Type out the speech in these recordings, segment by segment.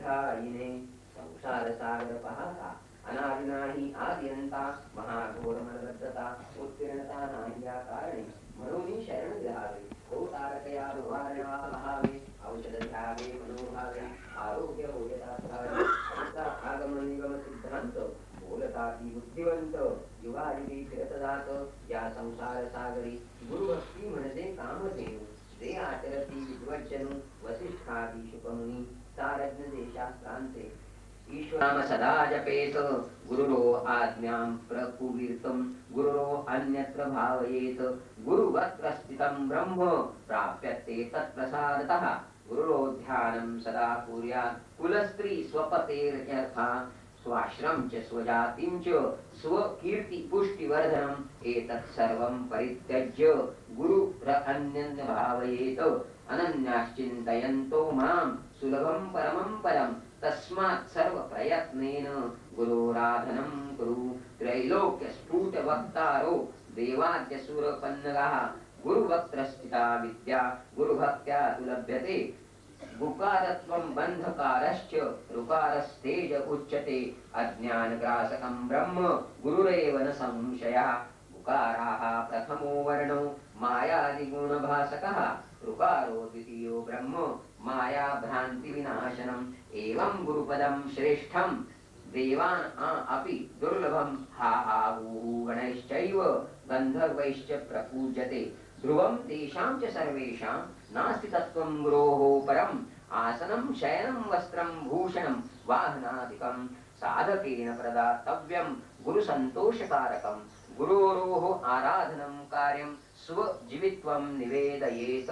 विधायिने संसार सागर पाहता अनादि नाही आद्यंता महाघोर मनबद्धता उत्तीर्णता नाही या कारणे म्हणून शरण घ्यावे हो तारकया निवारणा भावे औषध घ्यावे मनोभावे आरोग्य होयता भावे असा आगम निगम सिद्धांत बोलता ती बुद्धिवंत युवारी फिरत जात या संसार सागरी गुरुभक्ती म्हणजे कामधेनु जे आचरती विद्वज्जनु वसिष्ठादी शुकमुनी सारज्ञ देशास्त्रांचे ईश्वराम सदा जपेत गुरुरो आज्ञां प्रकुवीर्तं गुरुरो अन्यत्र भावयेत गुरुवत्र स्थितं ब्रह्म प्राप्यते तत्प्रसादतः गुरुरो ध्यानं सदा कुर्यात् कुलस्त्री स्वपतेर्यथा स्वाश्रम च स्वजातिं च स्वकीर्ति पुष्टिवर्धनम् एतत् सर्वं परित्यज्य गुरुरन्यं भावयेत अनन्याश्चिन्तयन्तो मां सुलभं परमं पदम् तस्मात् सर्व प्रयत्नेन गुरोराधनं कुरु त्रैलोक्य स्फुट वक्तारो देवाद्यसुरपन्नगाः गुरुवक्त्रस्थिता विद्या गुरुभक्त्या लभ्यते गुकारत्वं बन्धकारश्च ऋकारस्तेज उच्यते अज्ञानग्रासकं ब्रह्म गुरुरेव न संशयः गुकाराः प्रथमो वर्णो मायादिगुणभासकः ऋकारो द्वितीयो ब्रह्म माया भ्रांति विनाशनम एवं गुरुपदम श्रेष्ठम देवान अपि दुर्लभम हा गणैश्चैव गंधर्वैश्च प्रपूज्यते ध्रुवं तेषां च सर्वेषां नास्ति तत्त्वं गुरोः परम् आसनं शयनं वस्त्रं भूषणं वाहनादिकं साधकेन प्रदातव्यं गुरुसन्तोषकारकं गुरोरोः आराधनं कार्यं स्वजीवित्वं निवेदयेत्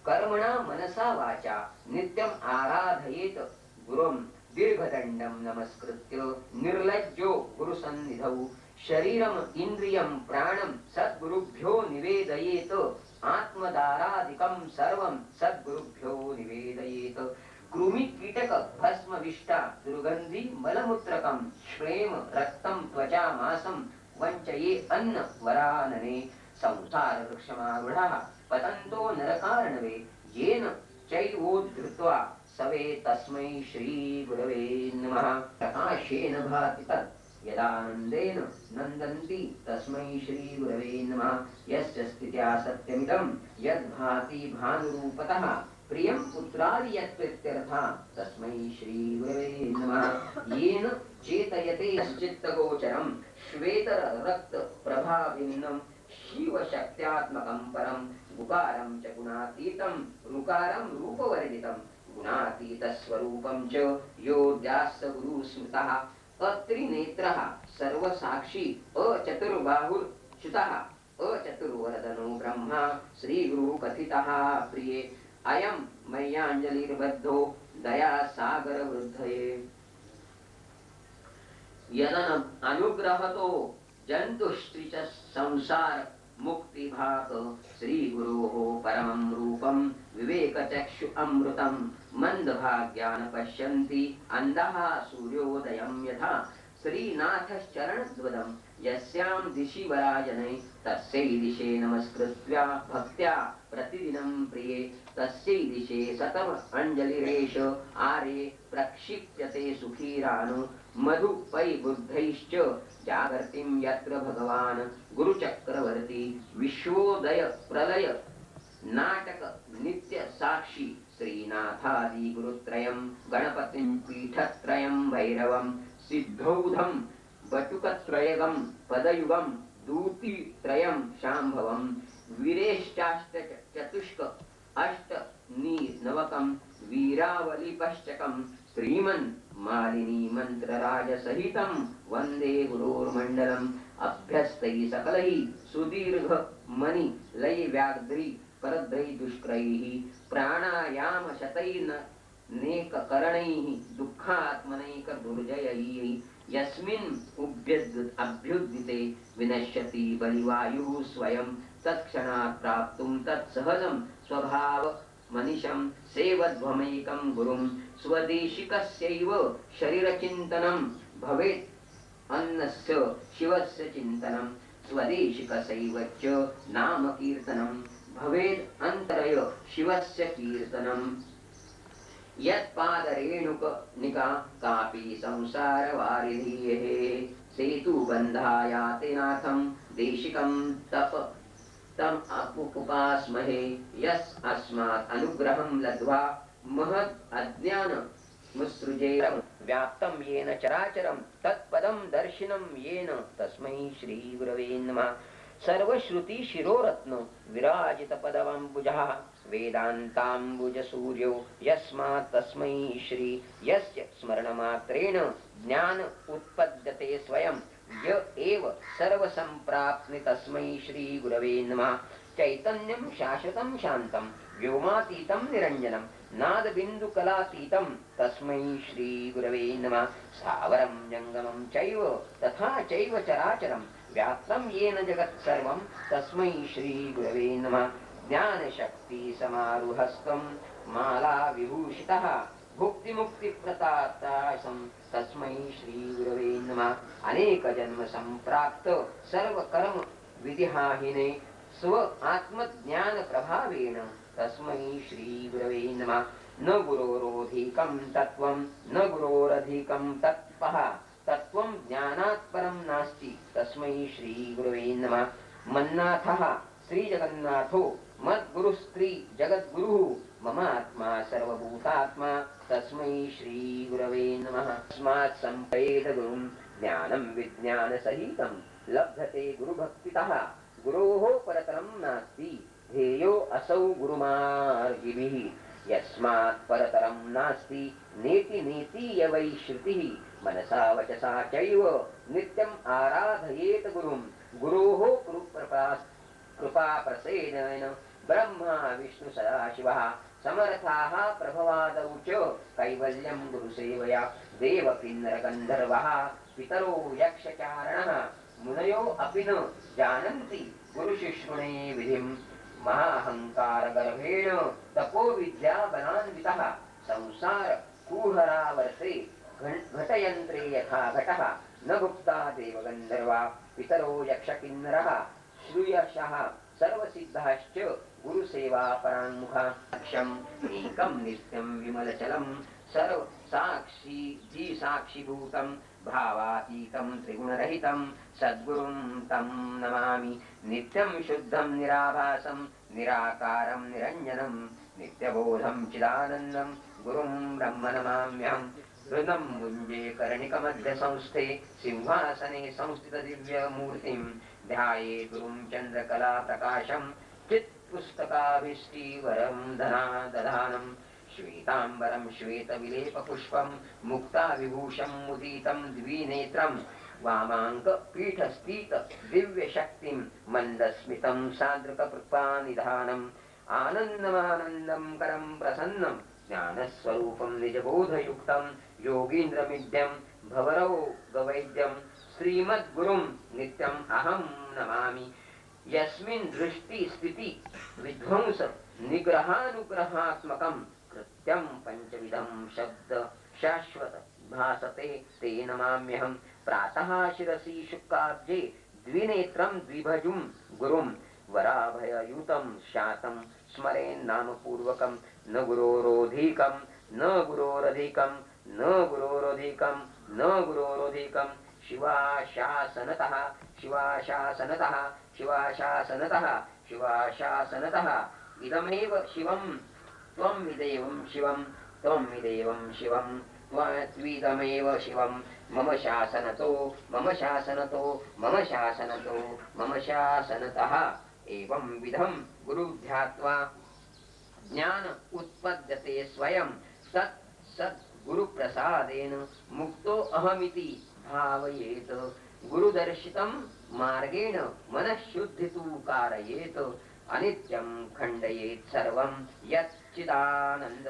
कर्मणा मनसा वाचा नित्यम आराधयेत गुरुं दीर्घदंडं नमस्कृत्य निर्लज्जो गुरुसन्निधौ शरीरम इंद्रियं प्राणं सद्गुरुभ्यो निवेदयेत आत्मदारादिकं सर्वं सद्गुरुभ्यो निवेदयेत कृमि कीटक भस्म विष्टा दुर्गंधि मलमूत्रकं श्वेम रक्तं त्वचा मासं वंचये अन्न वरानने संसार वृक्षमारूढः पतन्तो नरकार्णवे येन चैवोद्धृत्वा सवे तस्मै श्री गुरवे नमः प्रकाशेन भाति तत् यदानन्देन नन्दन्ति तस्मै श्री गुरवे नमः यस्य स्थित्या सत्यमिदं यद्भाति भानुरूपतः प्रियं पुत्रादि यत्प्रीत्यर्थः तस्मै श्री गुरवे नमः येन चेतयते चित्तगोचरं श्वेतर रक्त प्रभाभिन्नं शिवशक्त्यात्मकं परं गुकारं च गुणातीतं ऋकारं रूपवर्जितं गुणातीतस्वरूपं च योऽध्यास्य गुरुस्मृतः अत्रिनेत्रः सर्वसाक्षी अचतुर्बाहुर्च्युतः अचतुर्वरदनो ब्रह्मा श्रीगुरुः कथितः प्रिये अयं मय्याञ्जलिर्बद्धो दयासागरवृद्धये यदन अनुग्रहतो जन्तुश्च संसार मुक्तिभाक श्रीगुरोः परमं रूपं विवेकचक्षु अमृतं मंदभाग्यान् पश्यन्ति अन्धः सूर्योदयं यथा श्रीनाथश्चरणद्वदं यस्यां दिशि वराजने तस्यै दिशे नमस्कृत्य भक्त्या प्रतिदिनं प्रिये तस्यै दिशे शतम अंजलिरेष आरे प्रक्षिप्यते सुखीरानु मधुपै बुद्धैश्च जागर्तिं यत्र भगवान् गुरुचक्रवर्ती विश्वोदय प्रलय नाटक नित्य साक्षी श्रीनाथादि गुरुत्रयं गणपतिं पीठत्रयं भैरवं सिद्धौधं बटुकत्रयगं पदयुगं दूतित्रयं शाम्भवं वीरेष्टाष्ट चतुष्क अष्ट नवकं वीरावलिपश्चकं श्रीमन् मालिनी मंत्रराज सहितं वंदे गुरोर्मण्डलम् अभ्यस्तै सकलैः सुदीर्घ मणि लय व्याघ्री परद्रै दुष्क्रैः प्राणायाम शतैर्न नेक करणैः दुःखात्मनैक दुर्जयैः यस्मिन् अभ्युदिते विनश्यति बलिवायुः स्वयं तत्क्षणात् प्राप्तुं तत्सहजं स्वभाव मनीषं सेवध्वमैकं गुरुं स्वदेशिकस्यैव शरीरचिन्तनं भवेत् अन्नस्य शिवस्य चिन्तनं स्वदेशिकस्यैव च नाम कीर्तनं भवेत् अन्तरय शिवस्य कीर्तनं यत्पादरेणुक निका कापि संसार वारिधीः सेतु बंधायाति नाथं देशिकं तप तम उपास्महे यस् अस्मात् अनुग्रहं लब्ध्वा महत् अज्ञान मुत्सृजेरं व्याप्तं येन चराचरं तत्पदं दर्शिनं येन तस्मै श्री गुरवे नमः। सर्वश्रुति शिरोरत्न विराजित पदवंबुजः वेदांतांबुज सूर्यो यस्मात् तस्मै श्री यस्य स्मरणमात्रेण ज्ञान उत्पद्यते स्वयं य एव सर्वसंप्राप्ति तस्मै श्री गुरवे नमः। चैतन्यं शाश्वतं शान्तं व्योमातीतं निरञ्जनं नादबिन्दुकलातीतं तस्मै श्री गुरवे नमः। स्थावरं जङ्गमं चैव तथा चैव चराचरं व्याप्तं येन जगत् सर्वं तस्मै श्री गुरवे नमः। ज्ञानशक्ति समारुहस्तं माला विभूषितः भुक्ति मुक्ति प्रदातासं तस्मै श्री गुरवे नमः। अनेक जन्म संप्राप्त सर्व कर्म विधिहाहिने स्व आत्मज्ञान प्रभावेन तस्मै श्री गुरवे नमः। न गुरोरोधिकं तत्त्वं न गुरोरधिकं तत्त्वः तत्त्वं ज्ञानात् परं नास्ति तस्मै श्री गुरवे नमः। मन्नाथः श्री जगन्नाथो मद्गुरुस्त्री जगद्गुरुः मम आत्मा सर्वभूतात्मा तस्मै श्री गुरवे नमः। तस्मात् सम्पयेत गुरुं ज्ञानं विज्ञानसहितं लभ्यते गुरुभक्तितः गुरोः परतरं नास्ति ध्येयो असौ गुरुमार्गिभिः। यस्मात् परतरं नास्ति नेति नेति वै श्रुतिः मनसा वचसा चैव नित्यम् आराधयेत गुरुं गुरोः कृपा प्रसेदेन ब्रह्मा विष्णु सदाशिवः समर्थाः प्रभवादौ च कैवल्यं गुरुसेवया देवकिन्नरगन्धर्वः पितरो यक्षचारणः मुनयो अपि न जानन्ति गुरुशिष्णुणे विधिं। महाहंकारगर्भेण तपो विद्याबलान्वितः संसार कुहरावर्ते घटयन्त्रे यथा घटः न भुक्ता देवगन्धर्वा पितरो यक्षकिन्नरः श्रूयशः सर्वसिद्धाश्च गुरुसेवा पराङ्मुखः। अक्षम् एकं नित्यं विमलचलं सर्व साक्षी जी साक्षीभूतं भावातीतं त्रिगुणरहितं सद्गुरुं तं नमामि। नित्यं शुद्धं निराभासं निराकारं निरञ्जनं नित्यबोधं चिदानन्दं गुरुं ब्रह्म नमाम्यहम्। हृदं मुञ्जे कर्णिकमध्य संस्थे सिंहासने संस्थितदिव्यमूर्तिं ध्याये गुरुं चन्द्रकला प्रकाशं चित्पुस्तकाभीष्टिवरं दधानं श्वेतांबरं श्वेतविलेपपुष्पं मुक्ताविभूषं मुदितं द्विनेत्रं वामाङ्कपीठस्थित दिव्यशक्तिं मन्दस्मितं सान्द्रककृपानिधानम् आनन्दमानन्दं करं प्रसन्नं ज्ञानस्वरूपं निजबोधयुक्तं योगीन्द्रमिड्यं भवरोगवैद्यं श्रीमद्गुरुं नित्यम् अहं नमामि। यस्मिन् दृष्टि स्थिति विध्वंस निग्रहानुग्रहात्मकं कृत्यं पंचविधं शब्द शाश्वत भासते ते नमाम्यहम्। प्रातः शिरसि शुक्लाब्जे द्विनेत्रं द्विभुजं गुरुं वराभययुतं शातं स्मरेन् नामपूर्वकं न गुरोरोधिकं न गुरोरधिकं न गुरोरधिकं न गुरोरधिकं शिवाशासनतः शिवाशासनतः शिवाशासनतः शिवाशासनतः इदमेव शिवं त्वमिदेवं शिवं त्वमिदेवं शिवं त्विदमेव शिवं मम शासनतो मम शासनतो मम शासनतो मम शासनतः। एवं विधं गुरुध्यात्वा ज्ञान उत्पद्यते स्वयं तत् सत् गुरुप्रसादेन मुक्तो अहमिति भावयेत। गुरुदर्शितं मार्गेण मनः शुद्धितु कारयेत। अनित्यं खण्डयेत् सर्वं यच्चिदानन्दमगोचरं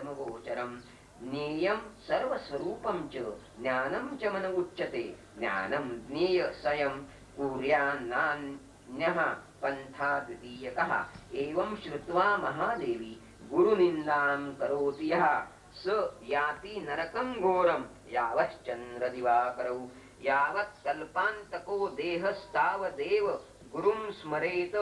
ज्ञेयं सर्वस्वरूपं च ज्ञानं च मन उच्यते। ज्ञानं ज्ञेय स्वयं कुर्यान्नान्यः पन्था द्वितीयकः। एवं श्रुत्वा महादेवी गुरुनिन्दां करोति यः स याति नरकं घोरं यावश्चन्द्रदिवाकरौ। यावत् कल्पान्तको देहस्तावदेव गुरुं स्मरेत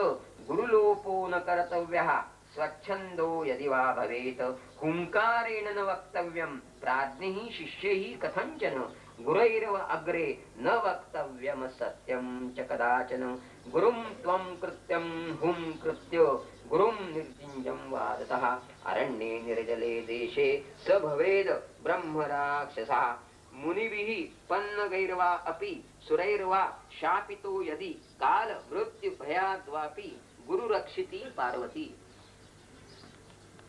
गुरुलोपो न कर्तव्यः। स स्वच्छंदो यदि वा भवेत हुंकारेण न वक्तव्यम प्राज्ञैः शिष्यैः कथंचन गुरैरव अग्रे न वक्तव्यम सत्यम च कदाचन गुरुं त्वं कृत्यं हुं कृत्य गुरुं निर्जिञ्जं वादतः अरण्ये निर्जले देशे स भवेद ब्रह्म राक्षसः मुनिभिः पन्नगैर्वा अपि सुरैर्वा शापितो यदि काल मृत्यु भयाद्वापि गुरुरक्षिति पार्वती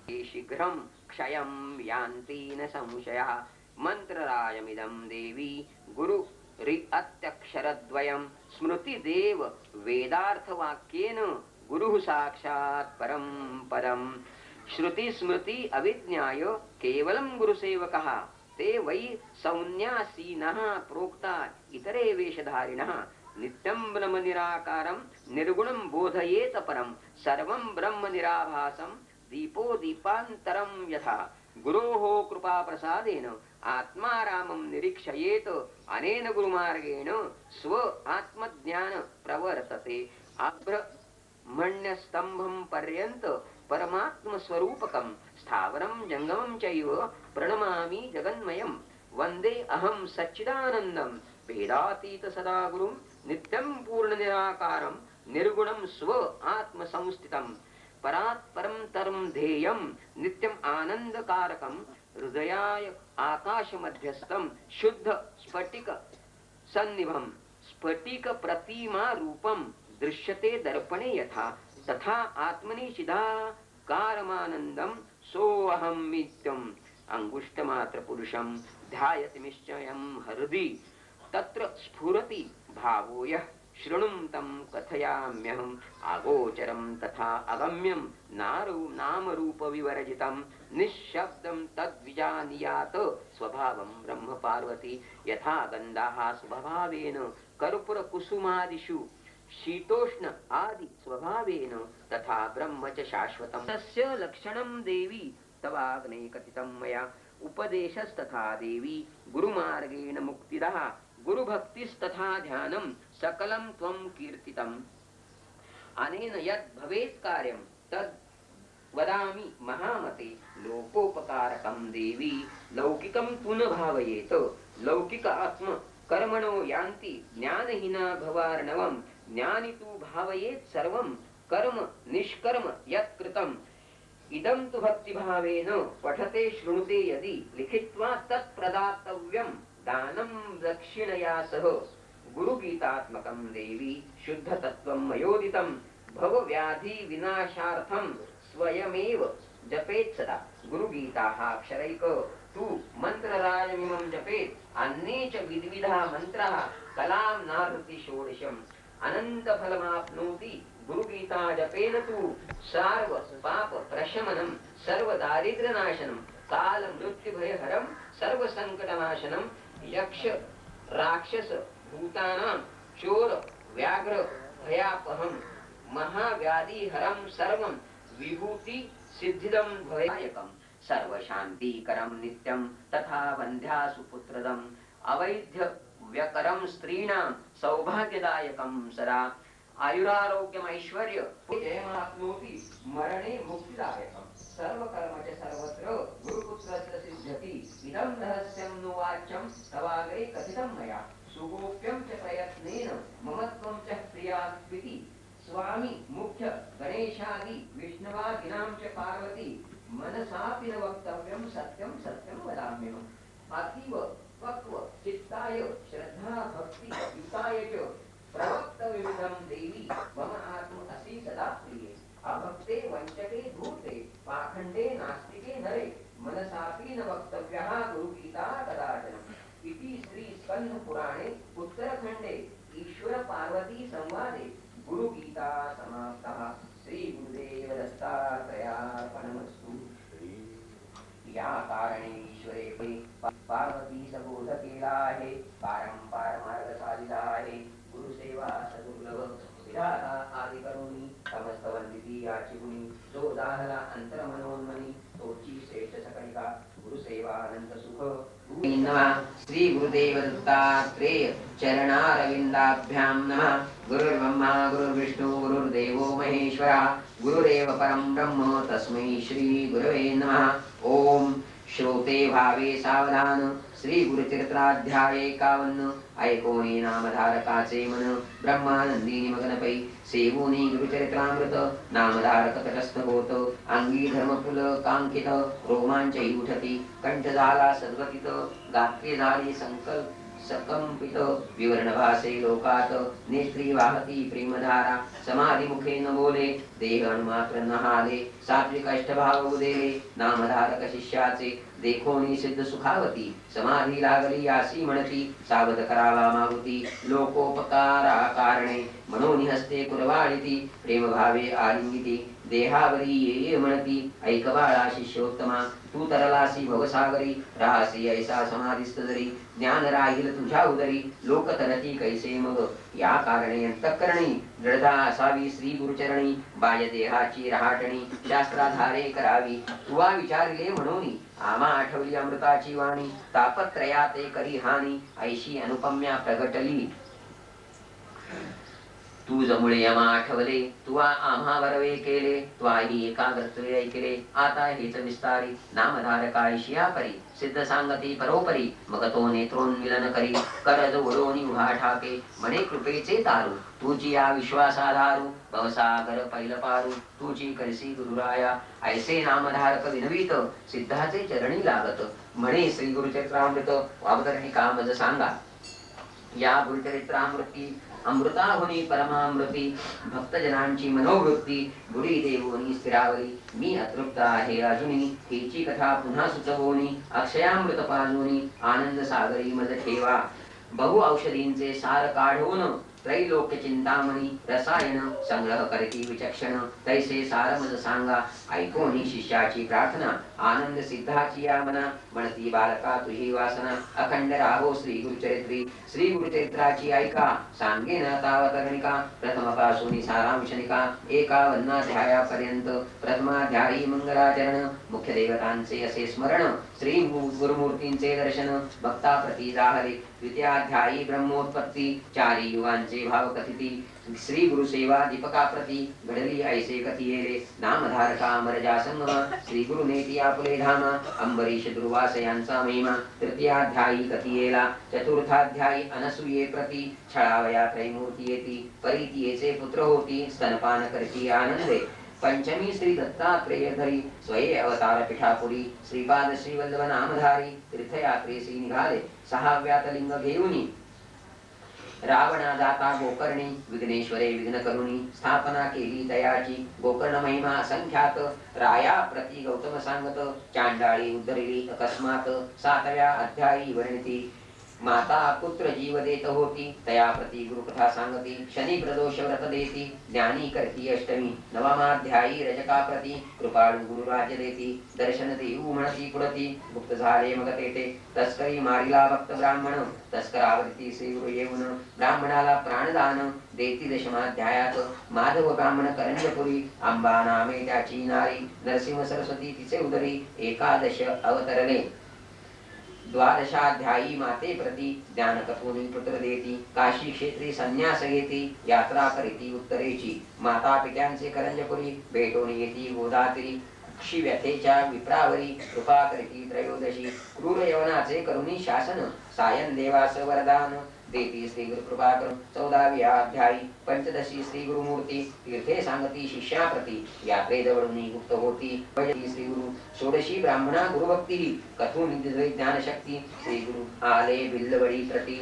शीघ्रं क्षयं यान्ति न संशयः मंत्ररायमिदं देवी गुरु रि अत्यक्षरद्वयं स्मृतिदेव वेदार्थवाक्येन गुरुः साक्षात् परं पदम् श्रुति स्मृति अविज्ञाय केवलं गुरुसेवकः ते वै सौन्यासीनः प्रोक्ता इतरे वेशधारिणः नित्यं ब्रह्म निराकारं निर्गुणं बोधयेत परं सर्वं ब्रह्म निराभासं दीपो दीपान्तरं यथा गुरोः कृपा प्रसादेन आत्मारामं निरीक्षयेत अनेन गुरुमार्गेण स्व आत्मज्ञान प्रवर्तते आब्रह्मण्यस्तंभं पर्यन्त परमात्म स्वरूपकं स्थावरं जंगमं चैव प्रणमामि जगन्मयं वन्दे अहं सच्चिदानन्दं वेदातीत सदा गुरुं नित्यं पूर्ण निराकारं निर्गुणं स्व आत्म संस्थितं परात् परं तरं ध्येयं नित्यं आनन्दकारकं हृदयाय आकाश मध्यस्थं शुद्ध स्फटिक सन्निभं स्फटिक प्रतिमा रूपं दृश्यते दर्पणे यथा तथा आत्मनि चिदाकारमानन्दं सोऽहं नित्यं अंगुष्ठमात्र पुरुषं ध्यायति निश्चयं हृदि तत्र स्फुरति भावो यः शृणुं तं कथयाम्यहम् आगोचरं तथा अगम्यं नामरूप विवर्जितं निःशब्दं तद्विजानीयात् स्वभावं ब्रह्म पार्वती यथा गन्धाः स्वभावेन कर्पूरकुसुमादिषु शीतोष्ण आदि स्वभावेन तथा ब्रह्म च शाश्वतं तस्य लक्षणं देवी तवाग्ने कथितं मया उपदेशस्तथा देवी गुरुमार्गेण मुक्तिदः गुरुभक्तिस्तथा ध्यानं सकलं त्वं कीर्तितम् अनेन यद् भवेत् कार्यं तद् वदामि महामते लोकोपकारकं देवी लौकिकं तु न भावयेत लौकिक आत्म कर्मणो यान्ति ज्ञानहीना भवार्णवं ज्ञानी तु भावयेत् सर्वं कर्म निष्कर्म यत् कृतम् इदं तु भक्तिभावेन पठते शृणुते यदि लिखित्वा तत् प्रदातव्यं दानं दक्षिणया सह गुरुगीतात्मकं देवी शुद्धतत्त्वं मयोदितं भवव्याधि विनाशार्थं स्वयमेव जपेत् सदा गुरुगीताः अक्षरैक तु मन्त्रराजमिमं जपेत् अन्ये च विविधा मन्त्राः कलां नार्हति षोडशम् अनन्तफलमाप्नोति गुरुगीता जपेन तु सर्व पाप प्रशमनं सर्व दारिद्र्यनाशनं काल मृत्युभयहरं सर्व संकटनाशनं यक्ष राक्षस भूतानां चोर व्याघ्र भयापहं महाव्याधिहरं सर्वं विभूति सिद्धिदं भयायकं सर्वशान्तिकरं नित्यं तथा वन्ध्यासु पुत्रदम् अवैध्य व्यकरं स्त्रीणां सौभाग्यदायकं सदा आयुरारोग्यमैश्वर्य जयमाप्नोति मरणे मुक्तिदायकं सर्वकर्म च सर्वत्र गुरुपुत्रस्य सिद्ध्यति इदं रहस्यं नु वाच्यं तवाग्रे कथितं मया सुगोप्यं च प्रयत्नेन ममत्वं च प्रियास्त्विति स्वामी मुख्य गणेशादि विष्णवादिनां च पार्वती मनसापि न वक्तव्यं सत्यं सत्यं वदाम्यहम् अतीव पक्व चित्ताय श्रद्धा भक्ति युक्ताय च प्रवक्तव्यमिदं देवी मम आत्म असि सदा प्रिये अभक्ते वंचके धूर्ते पाखंडे नास्तिके नरे मनसापि न वक्तव्यः गुरुगीता कदाचन इति श्री स्कंद पुराणे उत्तरखंडे ईश्वर पार्वती संवादे गुरुगीता समाप्तः श्री गुरुदेव दत्तात्रेयार्पणमस्तु या कारणे ईश्वरे पार्वती सबोधकेला है पारंपार मार्ग साधिता है गुरु सेवा सदुर्लभ विधाता आदि करुणी समस्त वंदिती याची गुणी जो दाहला अंतर मनोन्मनी तोची श्रेष्ठ सकलिका गुरु सेवा अनंत सुख नमः श्री गुरुदेव दत्तात्रेय चरणारविंदाभ्यां नमः गुरुर्ब्रह्मा गुरुर्विष्णु गुरुर्देवो महेश्वरः गुरुरेव परम ब्रह्म तस्मै श्री गुरवे नमः। ओम श्रोते भावे सावधान श्री गुरुचरित्राध्याय 51 ऐकोनी नामधारकाचे मन ब्रह्मानंदी मगनपै सेवोनी गुरुचरित्रामृत नामधारक तटस्थ होत अंगी धर्मकुल कांकित रोमांचही उठती कंठ झाला सद्गतीत गात्री झाली संकल्प सकंपित विवरण भासे लोकात नेत्री वाहती प्रेमधारा समाधी मुखे न बोले देह अणुमात्र न हाले सात्विक अष्टभाव उदेले नामधारक शिष्याचे देखोनी सिद्ध सुखावती समाधी लागली यासी म्हणती सावध करावा मागुती लोकोपकारा कारणे मनोनी हस्ते कुरवाळिती प्रेमभावे आलिंगिती देहावरी ये म्हणती ऐक बाळा शिष्योत्तमा तू तरलासी भवसागरी राहासी ऐसा समाधिस्थ जरी ज्ञान राहील तुझ्या उदरी लोक तरती कैसे मग या कारणे अंतःकरणी दृढता असावी श्री गुरुचरणी बाह्य देहाची रहाटणी शास्त्राधारे करावी तुवा विचारले म्हणून आमा आठवली अमृताची वाणी तापत्रया ते करी हानी ऐशी अनुपम्या प्रगटली तुझमुळे यमा आठवले तुवा आम्हा वरवे केले त्वाही एकाग्रत्वे ऐकले आता हेच विस्तारी नामधारकायशिया परी सिद्ध सांगती परोपरी मग तो नेत्रोन्मिलन करी करज ओढोनी उभा ठाके म्हणे कृपेचे तारू तुझी या विश्वासाधारू भवसागर पैल पारू तुझी करसी गुरुराया ऐसे नामधारक विनवीत सिद्धाचे चरणी लागत म्हणे श्री गुरुचरित्रामृत वावतरणी कामज सांगा या गुरुचरित्रामृती अमृताहुनी परमामृती भक्तजनांची मनोवृत्ती गुढी देवोनी स्थिरावली मी अतृप्त आहे अजूनी हिची कथा पुन्हा सुचवोनी अक्षयामृत पाजोनी आनंद सागरी मज ठेवा बहु औषधींचे सार काढून त्रैलोक्य चिंतामणी रसायन संग्रह करती विचक्षण तैसे सारमज सांगा ऐकोनी शिष्याची प्रार्थना आनंद सिद्धाची या मना म्हणती बालका तुझी वासना अखंड राहो श्री गुरुचरित्री श्री गुरुचरित्राची ऐका सांगेन तावतरणिका प्रथमपासून सारांशनिका 51 अध्यायापर्यंत प्रथमाध्यायी मंगलाचरण मुख्य देवतांचे असे स्मरण श्री गुरुमूर्तींचे दर्शन भक्ताप्रती जाहले द्वितीयाध्यायी ब्रह्मोत्पत्ती चारी युगांचे भाव कथिती श्री गुरु सेवा दीपका प्रती घडली ऐसे कथियेले नामधारका अमरजा संगमा श्री गुरु नेती आपुले धामा अंबरीश दुर्वास यांचा महिमा तृतीयाध्यायी कथियेला चतुर्थाध्यायी अनसूये प्रती छळावया त्रैमूर्ती येती परितीयेचे पुत्र होती स्तनपान करती आनंदे पंचमी श्री दत्तात्रेय धरी स्वये अवतार पिठापुरी श्रीपाद श्रीवल्लभ नामधारी तीर्थयात्रेसी निघाले सहाव्यात लिंग घेऊनी रावणा जाता गोकर्णी विघ्नेश्वरे विघ्न करुणी स्थापना केली दयाची गोकर्ण महिमा असंख्यात राया प्रति गौतम सांगत चांडाळी उद्धरिली अकस्मात 7व्या अध्यायी वर्णिती माता पुत्र जीव देत होती तया प्रति गुरुकथा सांगती शनी प्रदोष व्रत देती ज्ञानी करती अष्टमी नवमाध्यायी रजका प्रति कृपाळू गुरु राज्य देती दर्शन देऊ म्हणती पुढती गुप्त झाले मग तेथे तस्करी मारिला भक्त ब्राह्मण तस्करावरती श्री गुरु येऊन ब्राह्मणाला प्राणदान देती दशमाध्यायात माधव ब्राह्मण करंजपुरी अंबा नामे त्याची नारी नरसिंह सरस्वती तिचे उदरी एकादश अवतरले द्वादशाध्यायी माते प्रति ज्ञान कथोनी पुत्र देती काशी क्षेत्री संन्यास घेती यात्रा करीती उत्तरेची माता पित्यांचे करंजपुरी भेटोनी येती गोदात्री क्षिव्यथेच्या विप्रावरी कृपा करीती त्रयोदशी क्रूर यवनाचे करुणी शासन सायन देवास वरदान देती श्री गुरु कृपा करून 14वी अध्यायी पंचदशी श्री गुरुमूर्ती तीर्थे सांगती शिष्याप्रती यात्रे जवळून गुप्त होती श्री गुरु षोडशी ब्राह्मणा गुरुभक्ती कथून ज्ञान शक्ती श्री गुरु आले बिल्लवडी प्रति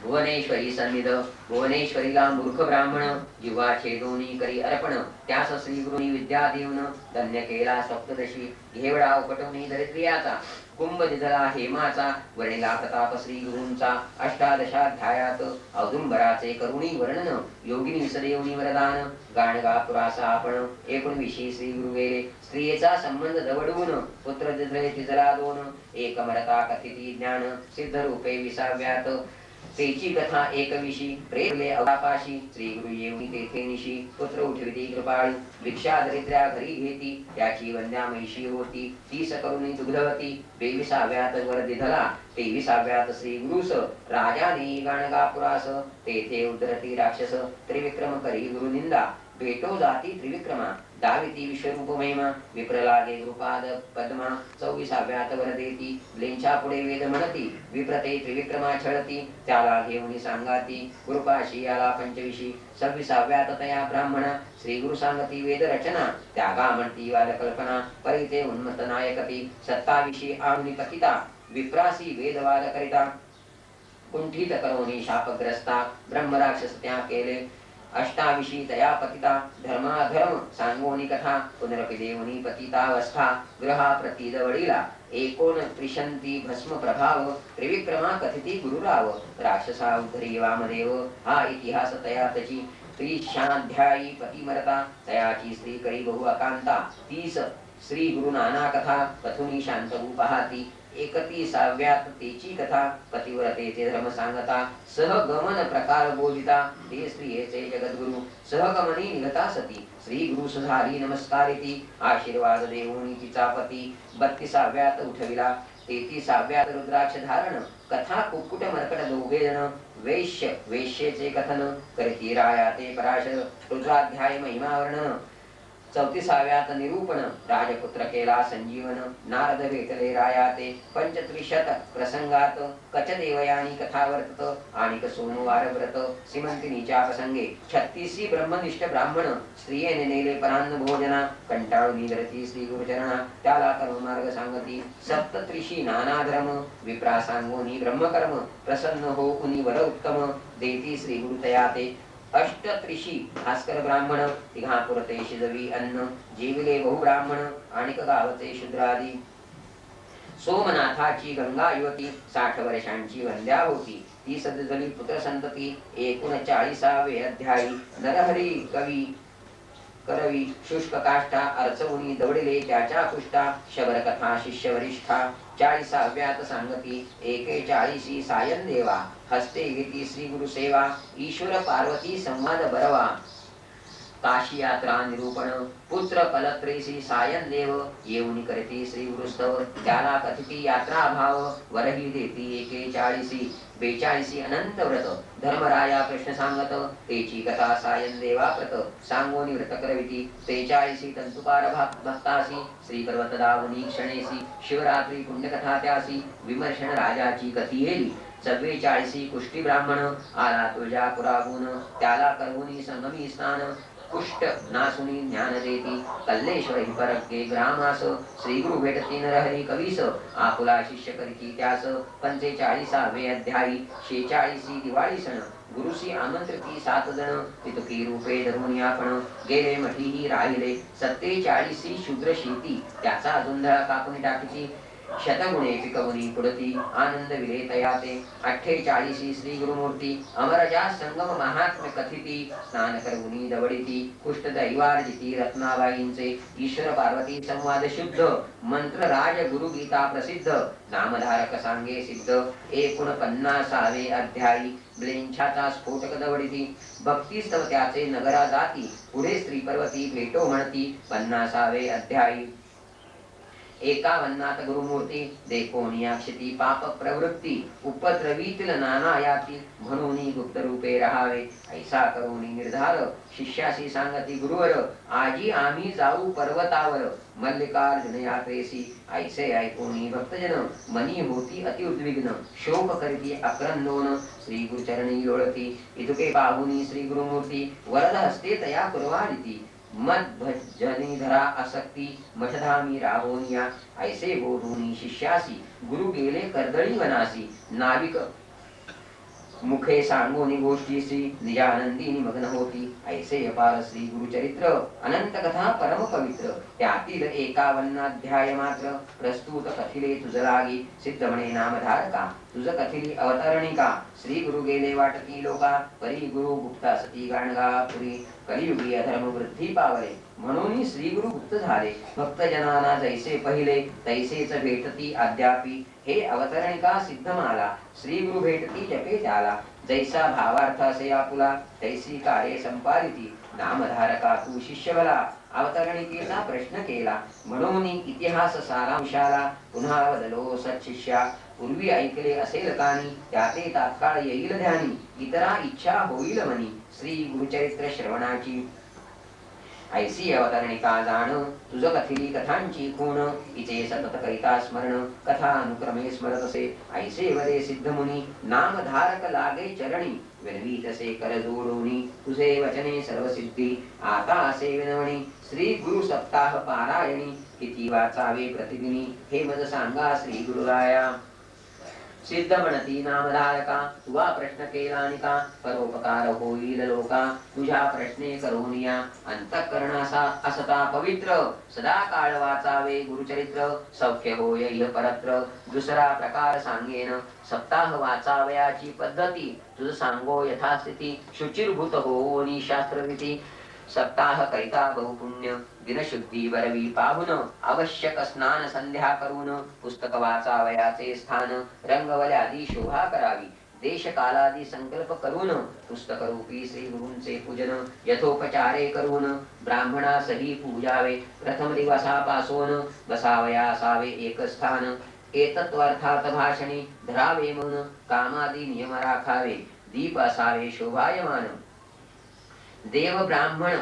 भुवनेश्वरी सन्निध भुवनेश्वरीला मूर्ख ब्राह्मण जीवा छेदोनी करी अर्पण त्यास श्री गुरुनी विद्या देऊन धन्य केला सप्तदशी घेवडा उपटवणी दरिद्रियाचा कुंभ दिधला हेमाचा वर्णिला प्रताप श्री गुरूंचा अष्टादशाध्यायात औदुंबराचे करुणी वर्णन योगिनी सदेवनी वरदान गाणगा पुरासा आपण 19 श्री गुरु गेले स्त्रियेचा संबंध दवडून पुत्र दिधळे तिजला दोन एकमरता कथिती ज्ञान सिद्ध रूपे 20व्यात तेची कथा 21 प्रेमले अवकाशी श्री गुरु येऊनी तेथे निशी पुत्र उठविती कृपाळू भिक्षा दरिद्र्या घरी घेती त्याची वंद्या महिषी होती 30 करुणी दुग्धवती 22व्यात वर दिधला 23व्यात श्री गुरुस राजाने गाणगापुरास तेथे उद्धरती राक्षस त्रिविक्रम करी गुरु निंदा भेटो जाती त्रिविक्रमा दाविती विश्वरूप महिमा विप्रलागे गुरुपाद पद्मा 24व्यात वरदेती लेंच्या पुढे वेद म्हणती विप्रते त्रिविक्रमा छळती त्याला घेऊन सांगाती गुरुपाशी आला पंचविशी 26व्यात तया ब्राह्मणा श्री गुरु सांगती वेद रचना त्यागा म्हणती वाद कल्पना परिते उन्मत्त नायकती 27 आणुनी पतिता विप्रासी वेदवाद करिता कुंठित करोनी शापग्रस्ता ब्रह्मराक्षस त्या केले 28 तया पतिता धर्माधर्म सांगोनी कथा पुनरपि देवनी पतितावस्था ग्रहा प्रतीद वडिला 29 भस्म प्रभाव त्रिविक्रमा कथिती गुरुराव राक्षसा उद्धरी वामदेव हा इतिहास तया तची 30 पतिमरता तयाची स्त्री करी बहु अकांता 30 श्री गुरु नाना कथा कथुनी शांत पाहती 31व्यात तेची कथा पतिव्रतेचे धर्म सांगता सहगमन प्रकार बोधिता ते स्त्रियेचे जगद्गुरु सहगमनी निघता सती श्री गुरु सुधारी नमस्कारिती आशीर्वाद देऊनी तिचा पती 32व्यात उठविला 33व्यात रुद्राक्ष धारण कथा कुक्कुट मरकट दोघे जण वैश्य वेश्येचे कथन करती राया ते पराशर रुद्राध्याय महिमा वर्णन 34व्यात निरूपण राजपुत्र केला संजीवन नारद भेटले राया ते 35 प्रसंगात कच देवयानी कथा वर्तत आणिक सोमवार व्रत सीमंतिनीच्या प्रसंगे 36 ब्रह्मनिष्ठ ब्राह्मण स्त्रियेने नेले परान्न भोजना कंटाळून निधरती श्री गुरुचरणा त्याला कर्म मार्ग सांगती 37 नाना धर्म विप्रा सांगोनी ब्रह्मकर्म प्रसन्न हो कुनी वर उत्तम देती श्री गुरु तया ते 38 भास्कर ब्राह्मण तिघापुरते शिजवी अन्न जीविले बहु ब्राह्मण आणिक गावचे शूद्रादी सोमनाथाची गंगा युवती 60 वर्षांची वंद्या होती ती सदजली पुत्र संतती 39वे अध्यायी नरहरी कवी करवी शुष्क काष्ठा अर्चवुनी दवडिले त्याच्या कुष्ठा शबर कथा शिष्य वरिष्ठा 40व्यात सांगती 41 सायन देवा हस्ते घेती श्री गुरु सेवा ईश्वर पार्वती संवाद बरवा काशी यात्रा निरूपण पुत्र कलत्रेसी सायन देव येऊन करती श्री गुरुस्तव त्याला कथिती यात्रा भाव वरही देती 41 अनंत व्रत धर्मराया कृष्ण सांगत तेची कथा सायन देवा प्रत सांगोनी व्रत करविती 43 तंतुपार भक्तासी श्री पर्वत दावनी क्षणेसी शिवरात्री पुण्यकथा त्यासी विमर्शन राजाची कथी हेली 44 कुष्टी ब्राह्मण आला तुळजापुराहून त्याला करवुनी संगमी स्नान कुष्ट नासुनी ज्ञान देती कल्लेश्वर ही परके ग्रामास श्री गुरु भेटती नरहरी कवीस आपुला शिष्य करीती त्यास 45वे अध्यायी 46 दिवाळी सण गुरुसी आमंत्रिती 7 जण पितुकी रूपे धरून आपण गेले मठीही राहिले 47 शूद्र शेती त्याचा धुंधळा कापून टाकीती शतगुणे पिकवुनी पुढती आनंद विले तयाते 48 श्री गुरुमूर्ती अमरजा संगम महात्म्य कथिती स्नान करवुनी दवडिती कुष्ठ दैवार्जिती रत्नाबाईंचे ईश्वर पार्वती संवाद शुद्ध मंत्र राज गुरु गीता प्रसिद्ध नामधारक सांगे सिद्ध 49वे अध्यायी ब्लेंछाचा स्फोटक दवडिती भक्ती स्तव त्याचे नगरा जाती पुढे स्त्री पर्वती भेटो म्हणती 50वे अध्यायी 51 गुरुमूर्ती देखोनी अक्षती पाप प्रवृत्ती उपद्रवीतील नाना याती म्हणून गुप्त रूपे राहावे ऐसा करूनी निर्धार शिष्याशी सांगती गुरुवर आजी आम्ही जाऊ पर्वतावर मल्लिकार्जुन यात्रेसी ऐसे ऐकोनी भक्तजन मनी होती अति उद्विग्न शोक करीती अक्रंदोन श्री गुरुचरणी लोळती इतुके पाहुनी श्री गुरुमूर्ती वरद हस्ते तया कुर्वाडिती मद भजनी धरा आसक्ती मठधामी राहोनिया ऐसे बोधुनी शिष्यासी गुरु गेले कर्दळी वनासी नाविक मुखे सांगोनी गोष्टीसी निजानंदी निमग्न होती ऐसे अपार श्री गुरुचरित्र अनंत कथा परम पवित्र त्यातील 51 अध्याय मात्र प्रस्तुत कथिले तुझ लागी सिद्ध म्हणे नामधारका तुझ कथिली अवतरणिका श्री गुरु गेले वाटती लोका परी गुरु गुप्ता सती गाणगा पुरी कलियुगी अधर्म वृद्धी पावले म्हणून श्री गुरु गुप्त झाले भक्तजनांना जैसे पहिले तैसेच भेटती अद्यापी हे अवतरणिका सिद्ध माला श्री गुरु भेटती जपे त्याला जैसा भावार्थ असे आपुला तैसी कार्य संपादिती नामधारका तू शिष्य भला अवतरणिकेचा प्रश्न केला म्हणून इतिहास सारांशाला पुन्हा बदलो सत्शिष्या पूर्वी ऐकले असेल कानी त्याते तात्काळ येईल ध्यानी इतरा इच्छा होईल मनी श्री गुरुचरित्र श्रवणाची ऐसी अवतरणिका जाण तुझ कथिली कथांची खूण इचे सतत करिता स्मरण कथा अनुक्रमे स्मरतसे ऐसे वरे सिद्ध मुनी नामधारक लागे चरणी विनवी तसे कर जोडोनी तुझे वचने सर्व सिद्धी आता असे विनवणी श्री गुरु सप्ताह पारायणी किती वाचावे प्रतिदिनी हे मज सांगा श्री गुरुराया सिद्ध म्हणती नामधारका तुवा प्रश्न केला निका परोपकार होईल लोका तुझ्या प्रश्ने करोनिया अंतःकरणासा असता पवित्र सदा काळ वाचावे गुरुचरित्र सौख्य होय इह परत्र दुसरा प्रकार सांगेन सप्ताह वाचावयाची पद्धती तुझ सांगो यथास्थिती शुचिर्भूत होनी शास्त्रविधी सप्ताह करिता बहुपुण्य दिनशुद्धी बरवी पाहून आवश्यक स्नान संध्या करून पुस्तक वाचावयाचे स्थान रंगवल्यादी शोभा करावी देश कालादी संकल्प करून पुस्तक रूपी श्री गुरूंचे पूजन यथोपचारे करून ब्राह्मणा सही पूजावे प्रथम दिवसापासून बसावया असावे एक स्थान एतत्वार्थात भाषणे धरावे मन कामादी नियम राखावे दीप असावे शोभायमान देव ब्राह्मण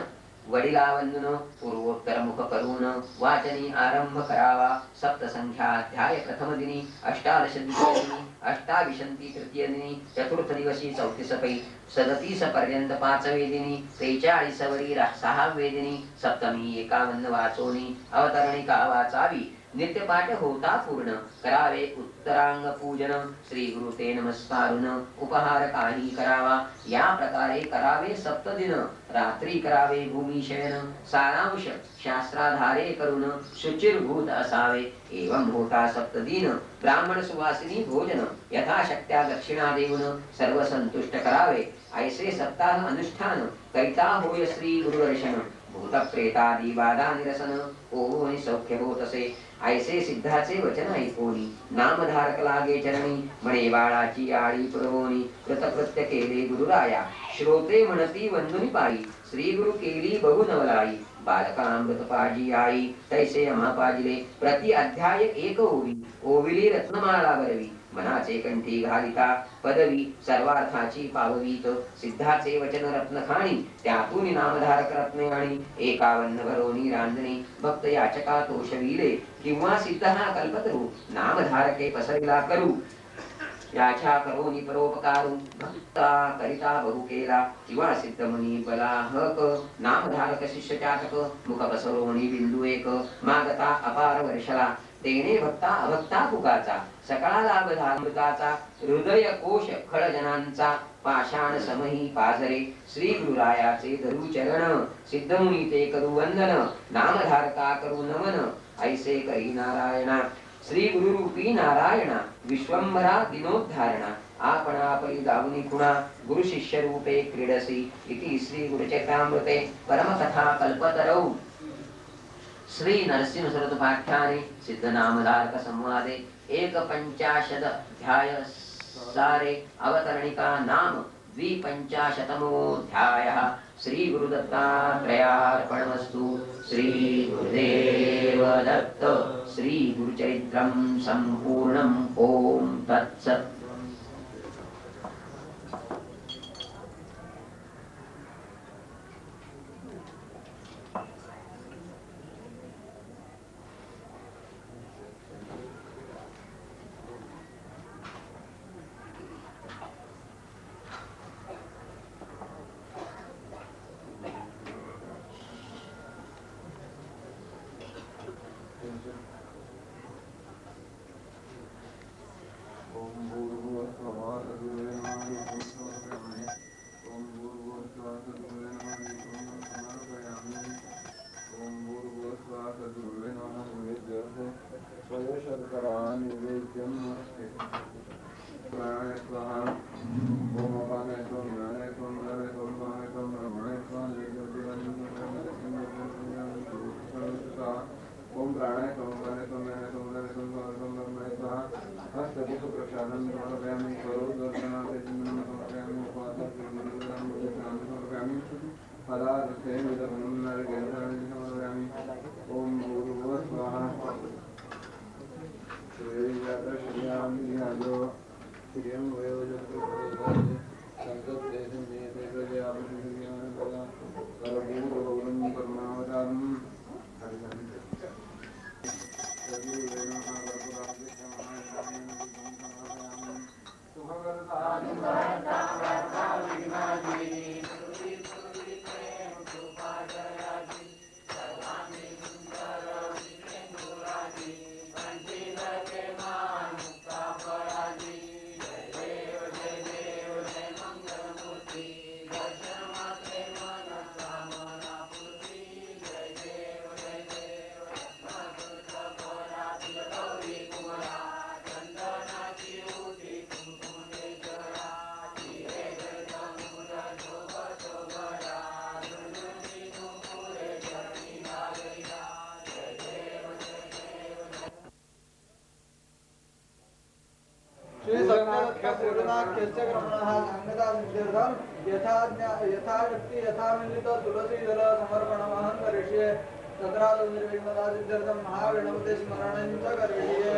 वडिला वंदन पूर्वोत्तर मुख करून वाचनी आरंभ करावा सप्तसंख्या अध्याय प्रथम दिनी अष्टादश द्वितीय दिनी अष्टाविशंती तृतीय दिनी चतुर्थ दिवशी 34 पै 37 पर्यंत 5वे दिनी 43 वरी 6वे दिनी सप्तमी 51 वाचोनी अवतरणिका वाचावी नित्यपाठ होता पूर्ण करावे उत्तरांग पूजन श्री गुरु ते नमस्कारून उपहार काही करावा या प्रकारे करावे सप्तदिन रात्री करावे भूमी शयन सारांश शास्त्राधारे करून शुचिर्भूत असावे एवं होता सप्तदिन ब्राह्मण सुवासिनी भोजन यथाशक्त्या दक्षिणा देऊन सर्व संतुष्ट करावे ऐसे सप्ताह अनुष्ठान करिता होय श्री गुरुदर्शन भूत प्रेतादी बाधा निरसन ओनी सौख्य होतसे ऐसे सिद्धाचे वचन ऐकोनी नामधारक लागे चरणी म्हणे बाळाची आळी पुरवोनी कृतकृत्य केले गुरुराया श्रोते म्हणती वंदुनी पायी श्री गुरु केली बहु नवलाई बालकामृत पाजी आई तैसे आम्हा पाजिले प्रति अध्याय एक ओविली रत्नमाळा बरवी मनाचे कंठी घालिता पदवी सर्वार्थाची पाववीत सिद्धाचे वचन रत्न खाणी त्यातून नामधारक रत्ने आणि 51 भरोनी रांजणी भक्त याचका तोषविले किंवा सिद्ध हा कल्पतरू नामधारके पसरिला करू याच्या करोनी परोपकारू भक्ता करिता बहु केला किंवा सिद्ध मुनी बलाहक नामधारक शिष्य चातक मुख पसरोनी बिंदू एक मागता अपार वर्षला देणे भक्ता अभक्ता पुकाचा सकळा लाभ धामृताचा हृदय कोश खळजनांचा पाषाण समही पाझरे श्री गुरुरायाचे धरू चरण सिद्ध मुनी ते करू वंदन नामधारका करू नमन ऐसे करी नारायणा श्री गुरुरूपी नारायणा विश्वंभरा दिनोद्धारणा आपण आपली दावनी खुणा गुरु शिष्य रूपे क्रीडसी इति श्री गुरुचरितामृते परमकथा कल्पतरौ श्री नरसिंह सरस्वती पाठ्याने सिद्ध नामधारक संवादे 150 अध्याय सारे अवतरणिका नाम 250तमोऽध्यायः श्री गुरुदत्तात्रेयार्पणमस्तु श्री गुरुदेव दत्त श्री गुरुचरित्रं संपूर्णम् ओम तत्सत्। महागणपते स्मरणं च करिष्ये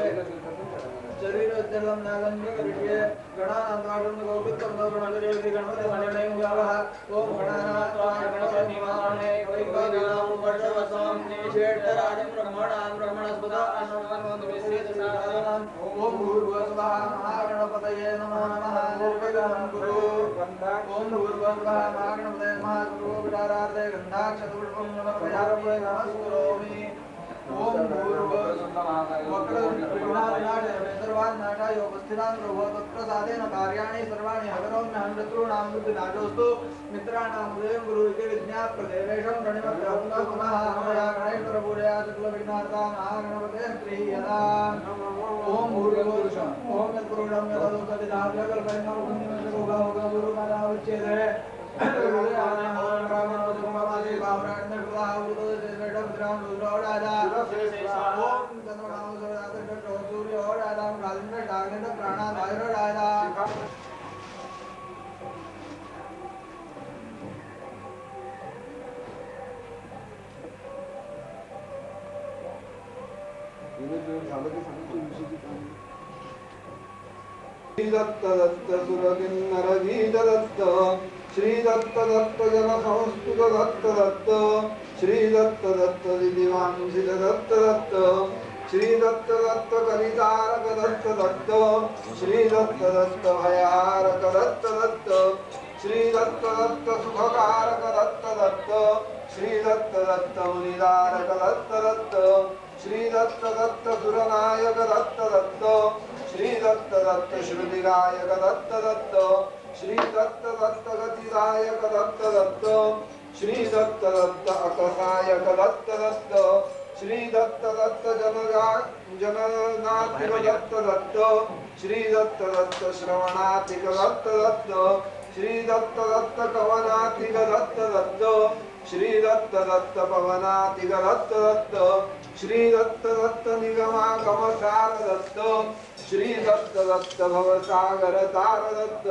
शरीरोद्यमं नागन्य करिष्ये गणानां गौरवं गणपति गणपति स्मरणं गावः ओम गणानां गणपति वैभवानां वर्षवसां निषेधराजं ब्रह्मणां ब्रह्मणस्पदा अन्नवन्मन्त्रविश्वेदसाराणां ओम भूर्भुवस्वः महागणपतये नमो नमः निर्विघ्नं कुरु ओम भूर्भुवस्वः महागणपतये नमः गुरु विचारार्थे गन्धाक्षतपुष्पं नमस्काराय नमस्करोमि ओम सर्वान्नाटायोपस्थितान् कार्याणि सर्वाणि हविरोम्यहं बुद्धिनाशोस्तु मित्राणां उदयं गुरुविके विज्ञाप्रदेवेशं प्रणिमग्रहं पुनः हवया गणेश्वरपूजया शुक्लविघ्नार्था महागणपते श्रीयदा ओम भूर्भुवस्वः ओम यत्पुरुषं यदुक्तदिदाव्यकल्पयन्नं गुरुमानावच्छेदे दत्त दत्त सुरकिन्नर गीत दत्त श्री दत्त दत्त जन संस्तुत दत्त दत्त श्री दत्त दत्त दिवांसित दत्त दत्त श्री दत्त दत्त कलितारक दत्त दत्त श्री दत्त दत्त भयारक दत्त दत्त श्री दत्त दत्त सुखकारक दत्त दत्त श्री दत्त दत्त मुनिदारक दत्त दत्त श्री दत्त दत्त सुरनायक दत्त दत्त श्री दत्त दत्त श्रुतिगायक दत्त दत्त श्री दत्त दत्त गतिदायक दत्त दत्त श्री दत्त दत्त अकसायक दत्त दत्त श्री दत्त दत्त जननाथिक दत्त दत्त श्री दत्त दत्त श्रवणाथिक दत्त दत्त श्री दत्त दत्त कवनाथिक दत्त दत्त श्री दत्त दत्त पवनाथिक दत्त दत्त श्री दत्त दत्त निगमागम सार दत्त श्री दत्त दत्त भवसागर तार दत्त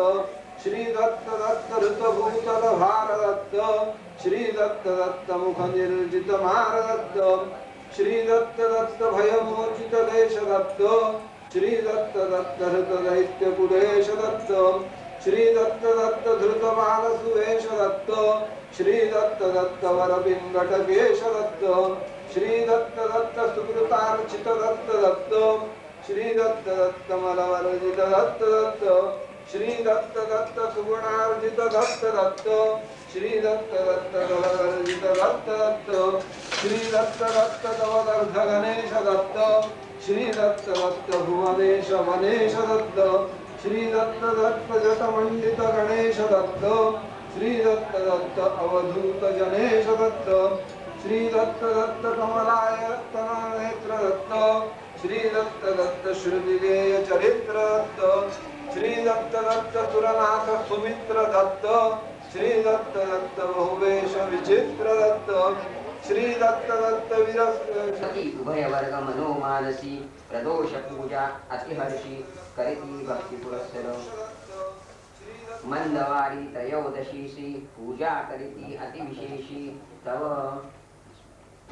श्री दत्त दत्त ऋतभूतल भार दत्त श्री दत्त दत्त मुख निर्जित मार दत्त श्री दत्त दत्त भयमोचित देश दत्त श्री दत्त दत्त हृत दैत्य कुलेश दत्त श्री दत्त दत्त धृत बाल सुवेश दत्त श्री दत्त दत्त वर पिंगट केश दत्त श्री दत्त दत्त सुकृतार्चित दत्त दत्त श्री दत्त दत्त मलवर्जित दत्त दत्त श्री दत्त दत्त सुगुणार्जित दत्त दत्त श्री दत्त दत्त गलवर्जित दत्त दत्त श्री दत्त दत्त तवदर्ध गणेश दत्त श्री दत्त दत्त भुवनेश वनेश दत्त श्री दत्त दत्त जटमंडित गणेश दत्त श्री दत्त दत्त अवधूत जनेश दत्त श्री दत्त दत्त कमलाय नेत्र दत्त श्री दत्त दत्त श्रुतिगेय चरित्र दत्त श्री दत्त दत्त सुरनाथ सुमित्र दत्त श्री दत्त दत्त बहुवेश विचित्र दत्त श्री दत्त दत्त सती उभय वर्ग मनोमानसी प्रदोष पूजा अतिहर्षी करिती भक्ति पुरस्सर मंदवारी त्रयोदशीसी पूजा करिती अतिविशेषी तव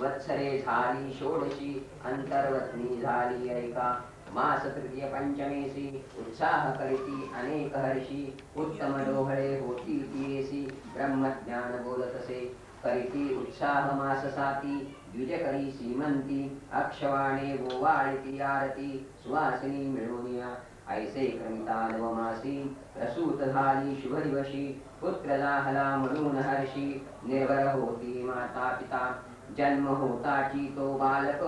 वत्सरे झाली षोडशी अंतर्वत्नी झाली ऐका मास तृतीय पंचमेसी उत्साह करिती अनेक हर्षी उत्तम डोहळे होती तियेसी ब्रह्मज्ञान बोलतसे करिती उत्साह मास साती द्विजकरी श्रीमंती अक्षवाणे गोवाळिती आरती सुवासिनी मिळवूनिया ऐसे क्रमिता नवमासी प्रसूत झाली शुभ दिवशी पुत्र लाहला म्हणून हर्षी निर्भर होती माता पिता जन्म होताची तो बालक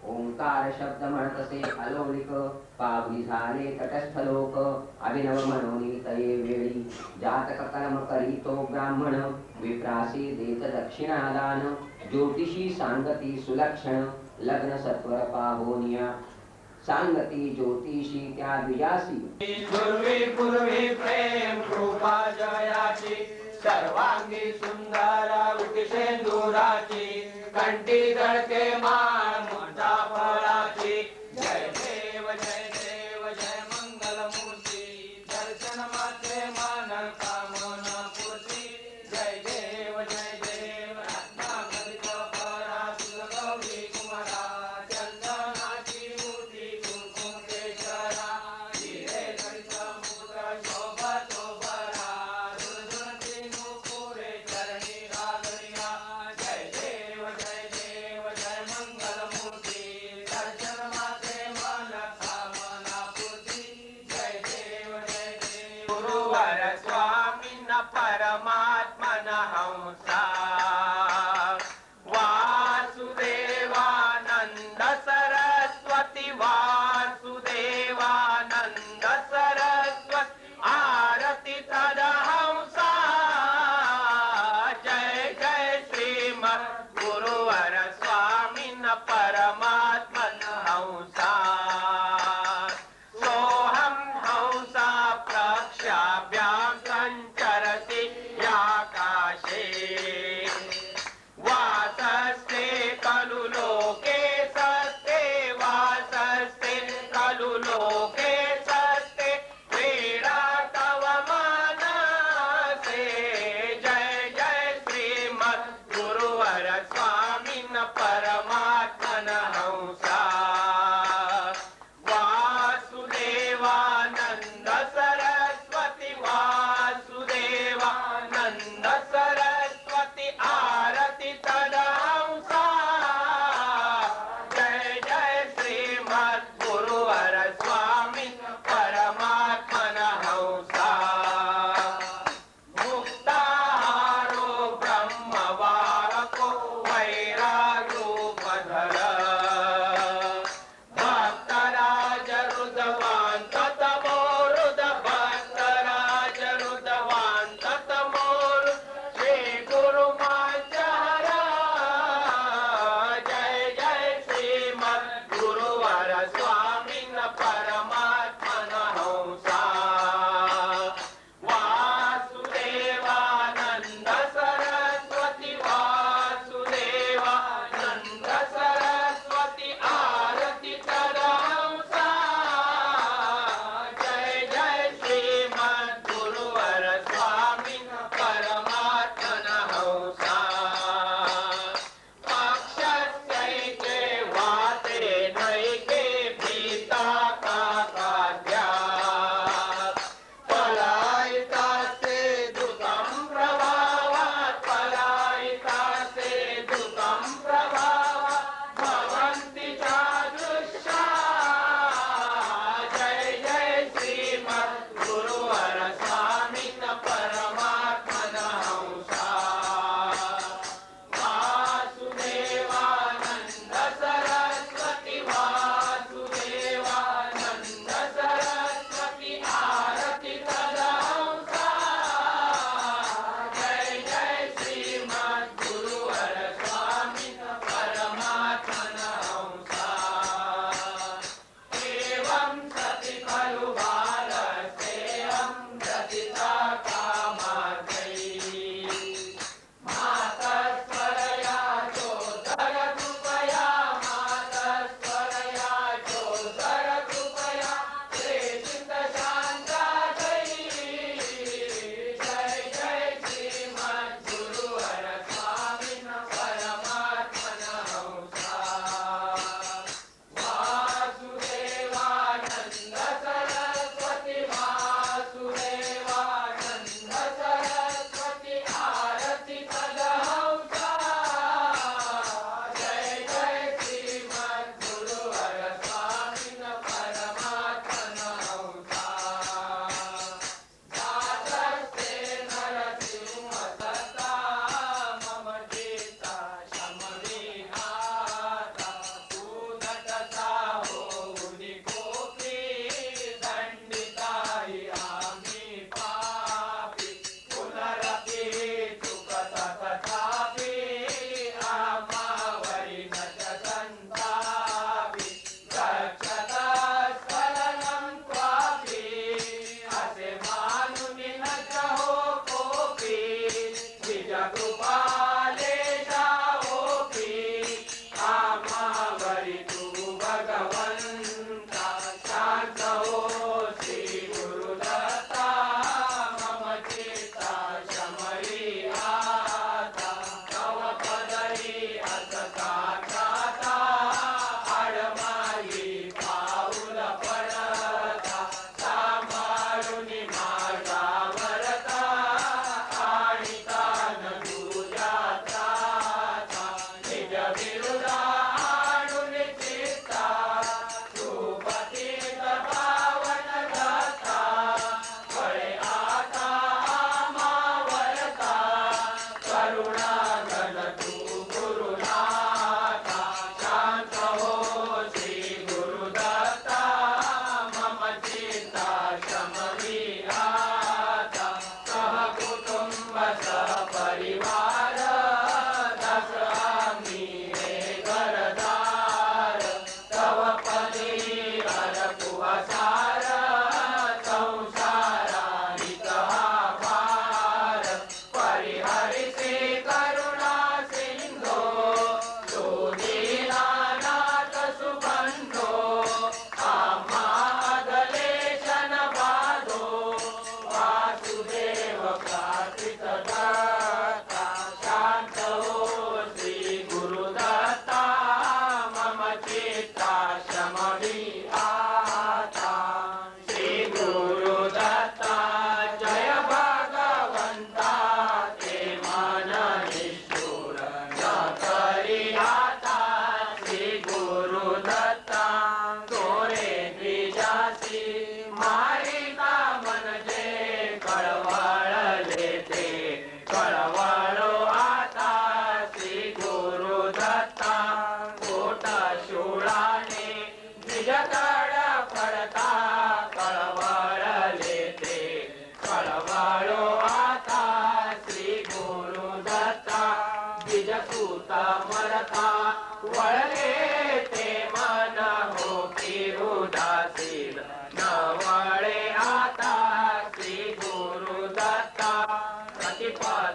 ओंकार शब्द म्हणतसे अलौलिक पावली झाले तटस्थ लोक अभिनव म्हणून तये वेळी जातक कर्म करी तो ब्राह्मण विप्रासी देत दक्षिणादान ज्योतिषी सांगती सुलक्षण लग्न सत्वर पाहोनिया सांगती ज्योतिषी त्या द्विजासी पूर्वी प्रेम कृपा जयाची सर्वांगी सुंदर विषेंदुराची कंठी गळके माळ मोठा फळाची जय देव जय मंगल मूर्ती दर्शन मात्रे मन कामना पूर्ती जय देव रत्नाकरित परा गौरी कुमारा चंदनाची मूर्ती कुंकुम केशरा हिरे करित मुद्रा शोभा शोभरा दुर्दुरती नुपुरे चरणी रागरिया जय देव जय मंगल मूर्ती दर्शन मात्रे मन कामना पूर्ती जय देव गुरुवर स्वामीन परमात्मन हंसा वासुदेवानंद सरस्वती वासुदेवानंद सरस्वती आरती तदहंसा जय श्रीमद गुरुवर स्वामीन परमात्मन हंसा सोहम हंसा प्रक्षाभ्यां संचरति याकाशे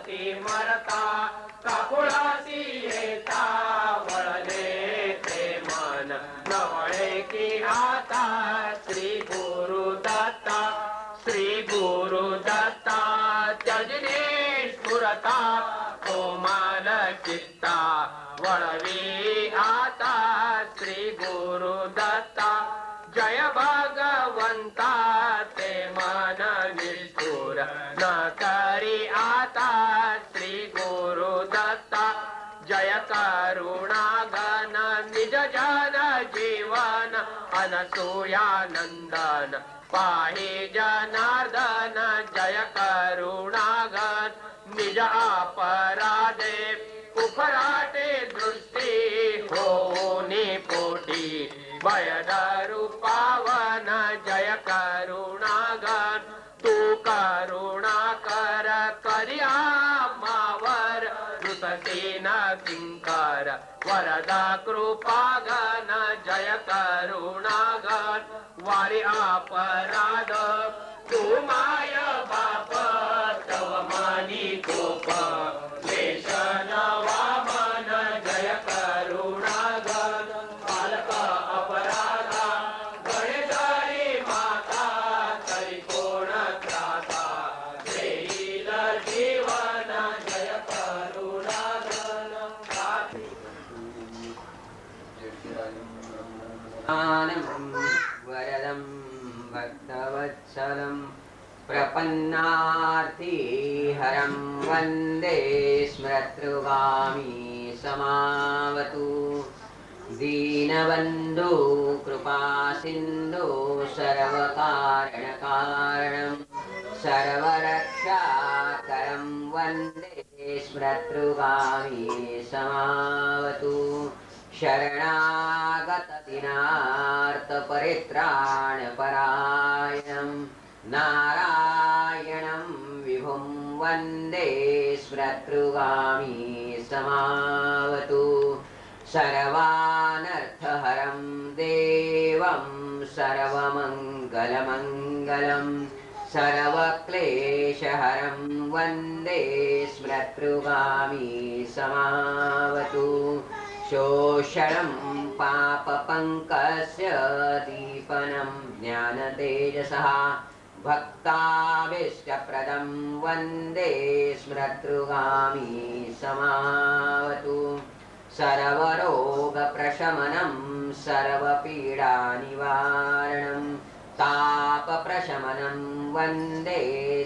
अति मरता काकुळासी येता वळले ते मन नवळे की आता श्री गुरु दत्ता त्यजने स्फुरता कोमल चित्ता वळवी आता श्री गुरु दत्ता जय भगवंता ते मन निष्ठुर न करी आता श्री गुरु दत्ता जय करुणागन निज जन जीवन अनसूयानंदन पाहि जनार्दन जय करुणागन निज अपराधे उफराटे दृष्टि होनी पोटी भयदारु पावन जय करुणागन तू करुणा कर करिया मावर दुसतीन किंकर वरदा कृपागन जय करुणागन वारी अपराध तू माय बाप तव मनी कोप वेशन वामन जय करुणागन बालक अपराधा गणेशारी माता तरी कोण त्राता देईल जीवन जय करुणागन वरदं भक्तवत्सलं प्रपन्नार्थी हरं वन्दे स्मृतृगामी समावतु दीनबन्धु कृपासिन्धु सर्वकारणकारणं सर्वरक्षाकरं वन्दे स्मृतृगामी समावतु शरणागत दीनार्थ परित्राणपरायणं नारायणं विभुं वन्दे स्मृतृगामी समावतु सर्वानर्थहरं देवं सर्वमङ्गलमङ्गलं सर्वक्लेशहरं वन्दे स्मृतृगामी समावतु शोषणं पापपङ्कस्य दीपनं ज्ञानतेजसः भक्ताभीष्टप्रदं वन्दे स्मृतृगामी समावतु सर्वरोगप्रशमनं सर्वपीडानिवारणं तापप्रशमनं वन्दे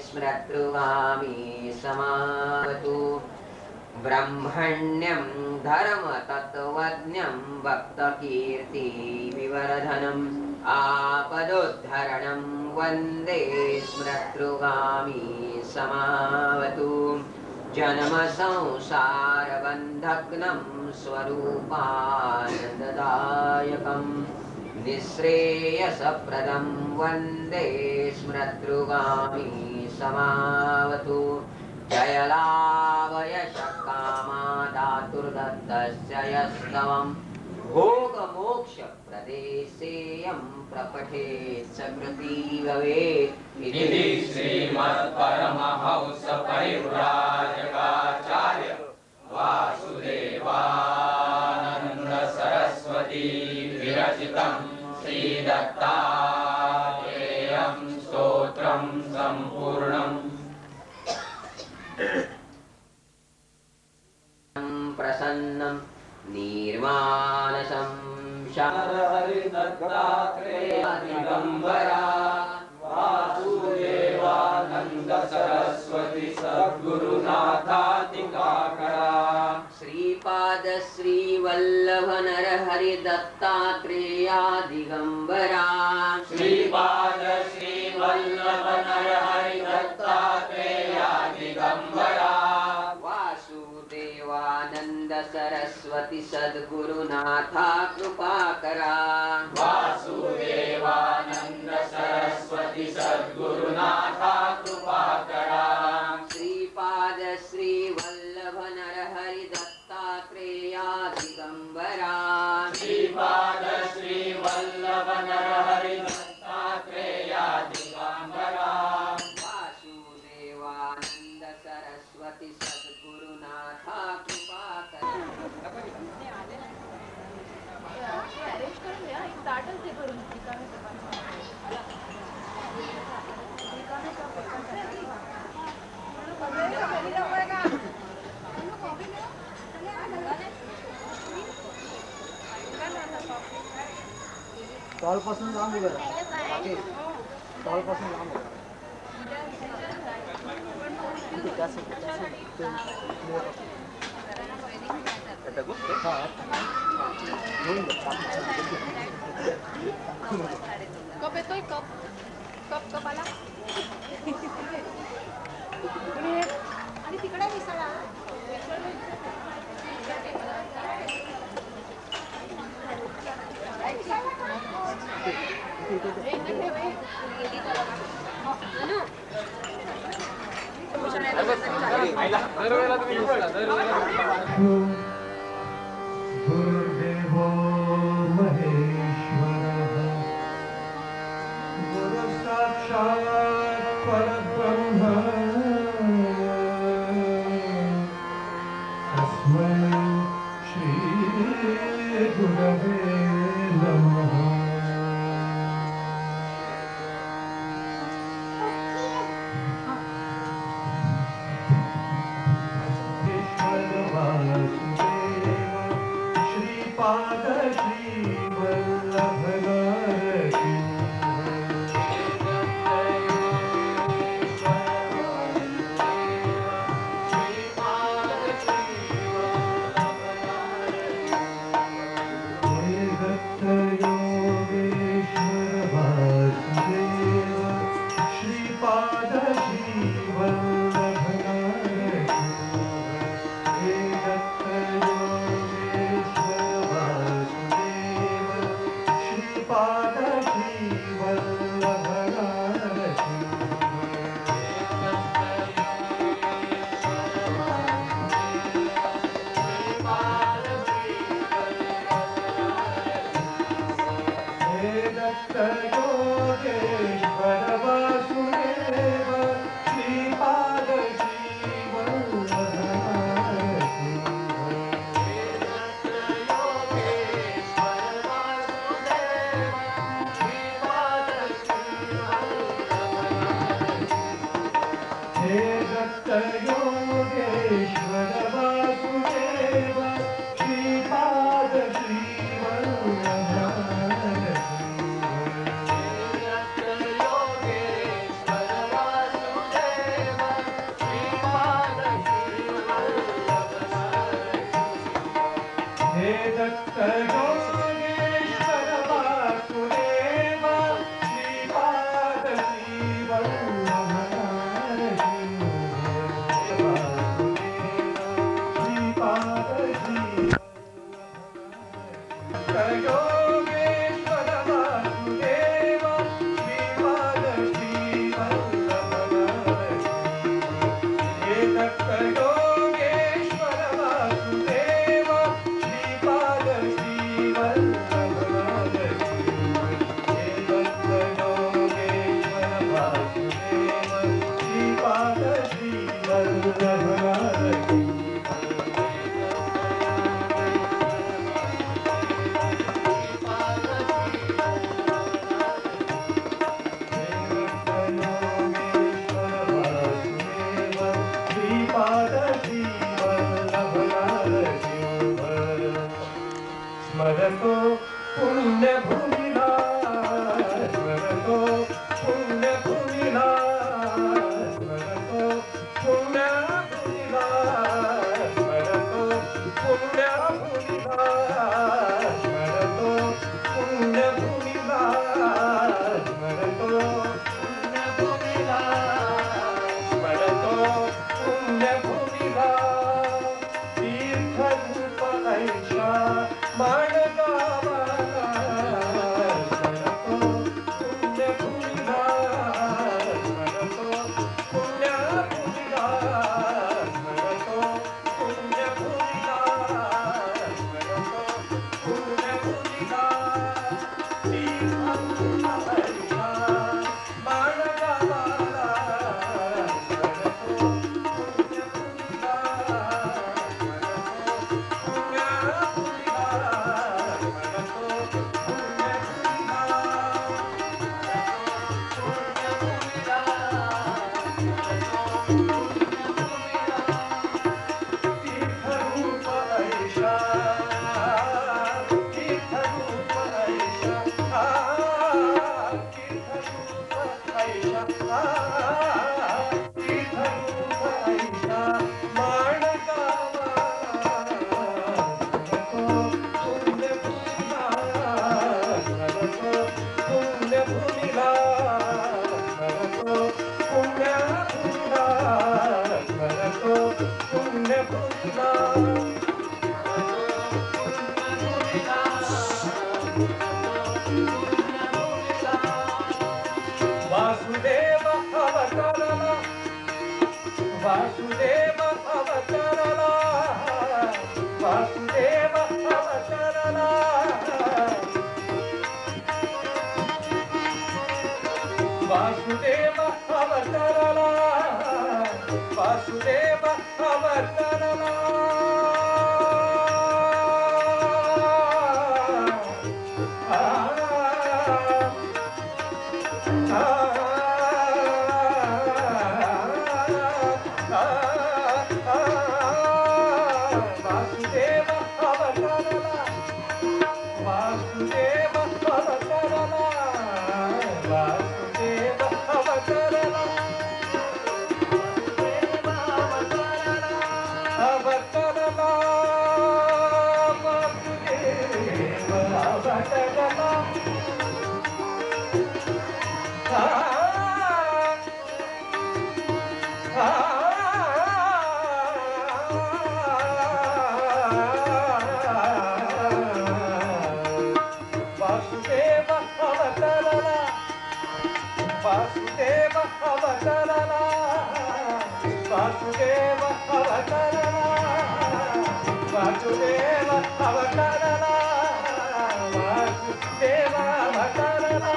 स्मृतृगामी समावतु ब्रह्मण्यं धर्मतत्त्वज्ञं भक्तकीर्तिविवर्धनम् आपदोद्धरणं वन्दे स्मृतृगामी समावतु जन्मसंसारबन्धघ्नं स्वरूपानन्ददायकं निःश्रेयसप्रदं वन्दे स्मृतृगामी समावतु जयलाभयशकामादातुर्दत्तस्य यस्तवं भोगमोक्षप्रदेशेयं प्रपठेत् सकृती भवेत् इति श्रीमत्परमहंसपरिव्राजकाचार्य वासुदेवानन्द सरस्वती विरचितं श्रीदत्तात्रेयं स्तोत्रं सम्पूर्णम् प्रसन्नं निर्मानसं दिगंबरा वासुदेवानंद सरस्वती सद्गुरुनाथातिकाकरा श्रीपाद श्रीवल्लभ नरहरि दत्तात्रेया दिगंबरा श्रीपाद श्रीवल्लभ नरहरि दत्तात्रेया दिगंबरा वासुदेवानंद सरस्वती सद्गुरुनाथा कृपाकरा वासुदेवानंद सरस्वती सद्गुरुनाथा कृपाकरा श्रीपाद श्रीवल्लभ नरहरि दत्तात्रेया दिगंबरा श्रीपाद श्रीवल्लभ नरहरि दत्तात्रेया दिगंबरा वासुदेवानंद सरस्वती हॉलपासून लांब उभं राहा. ओके. हॉलपासून लांब उभं राहा. कप येतोय कप कप कप आला आणि तिकडे मिसळा गुरुदेवो महेश्वरः गुरु साक्षात् परब्रह्म तस्मै श्री गुरवे नमः. श्रीपाद श्रीवल्लभनारसिंह योगेश्वर वासुदेव श्रीपाद श्रीवल्लभनारसिंह हे दत्त योगेश्वर वासुदेव श्रीपाद श्रीवल्लभनारसिंह हे दत्त योगेश्वर वासुदेव श्रीपाद हे दत्त योगेश्वर वासुदेव श्रीपाद हे दत्त योगेश्वर वासुदेव श्रीपाद श्रीवल्लभनारसिंह वासुदेव अवतरला वासुदेव अवतरला वासुदेव अवतरला वासुदेव अवतरला वासुदेव अवतरला वासुदेव अवतरला वासुदेव अवतरला वासुदेव अवतरला अवतरला वासुदेव अवतरला वासुदेव अवतरला वासुदेव अवतरला वासुदेव अवतरला वासुदेव अवतरला वासुदेव अवतरला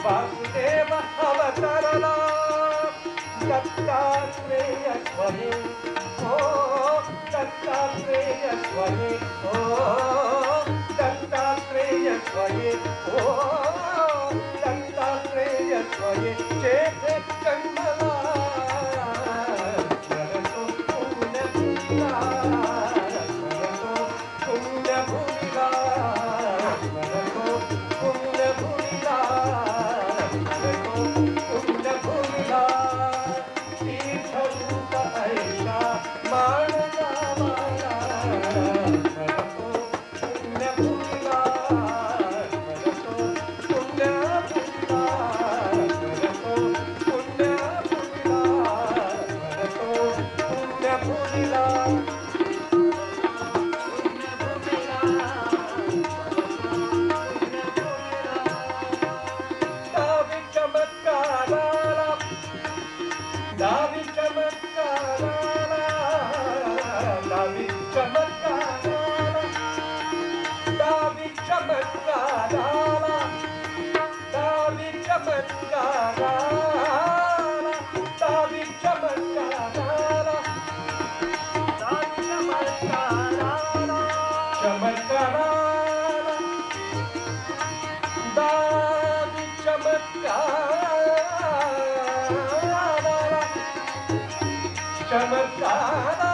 वासुदेव अवतरला दत्तात्रेय स्वयं ओ दत्तात्रेय स्वयं ओ दत्तात्रेय स्वयं ओ दत्तात्रेय स्वयं चेते जन्मला करतो पुण्यभूमिला करतो पुण्यभूमिला करतो पुण्यभूमिला पुण्यभूमिला तीर्थरूप ऐसा मानला माया करतो पुण्यभूमिला करतो पुण्यभूमिला करतो पुण्यभूमिला करतो पुण्यभूमिला दावी चमत्काराला दावी चमत्काराला दावी चमत्काराला दावी चमत्काराला दावी चमत्काराला दावी चमत्काराला दावी चमत्काराला चमत्काराला दावी चमत्काराला चमत्काराला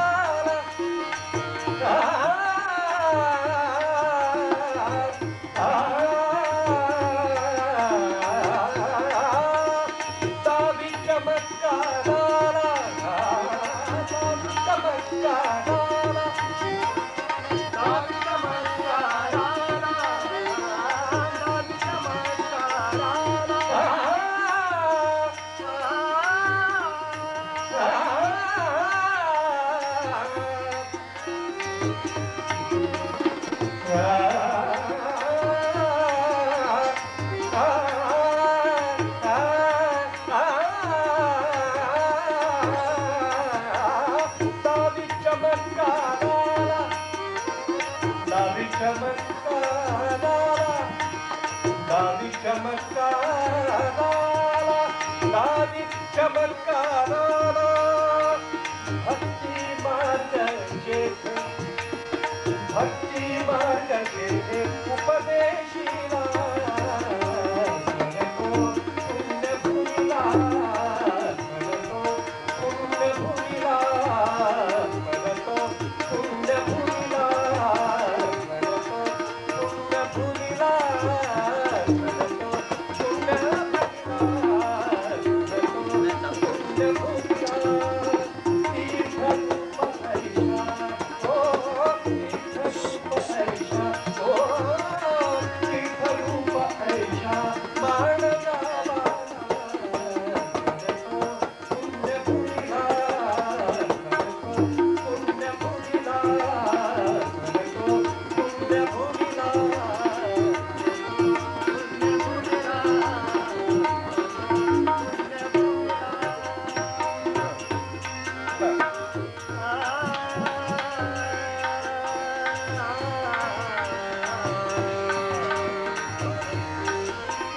दावी चमत्काराला दावी चमत्काराला दावी चमत्काराला दावी चमत्काराला भक्ती मार्ग जेथे उपदेश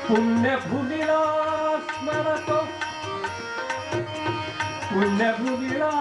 पुण्यभूमीला स्मरतो पुण्यभूमीला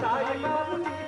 Sai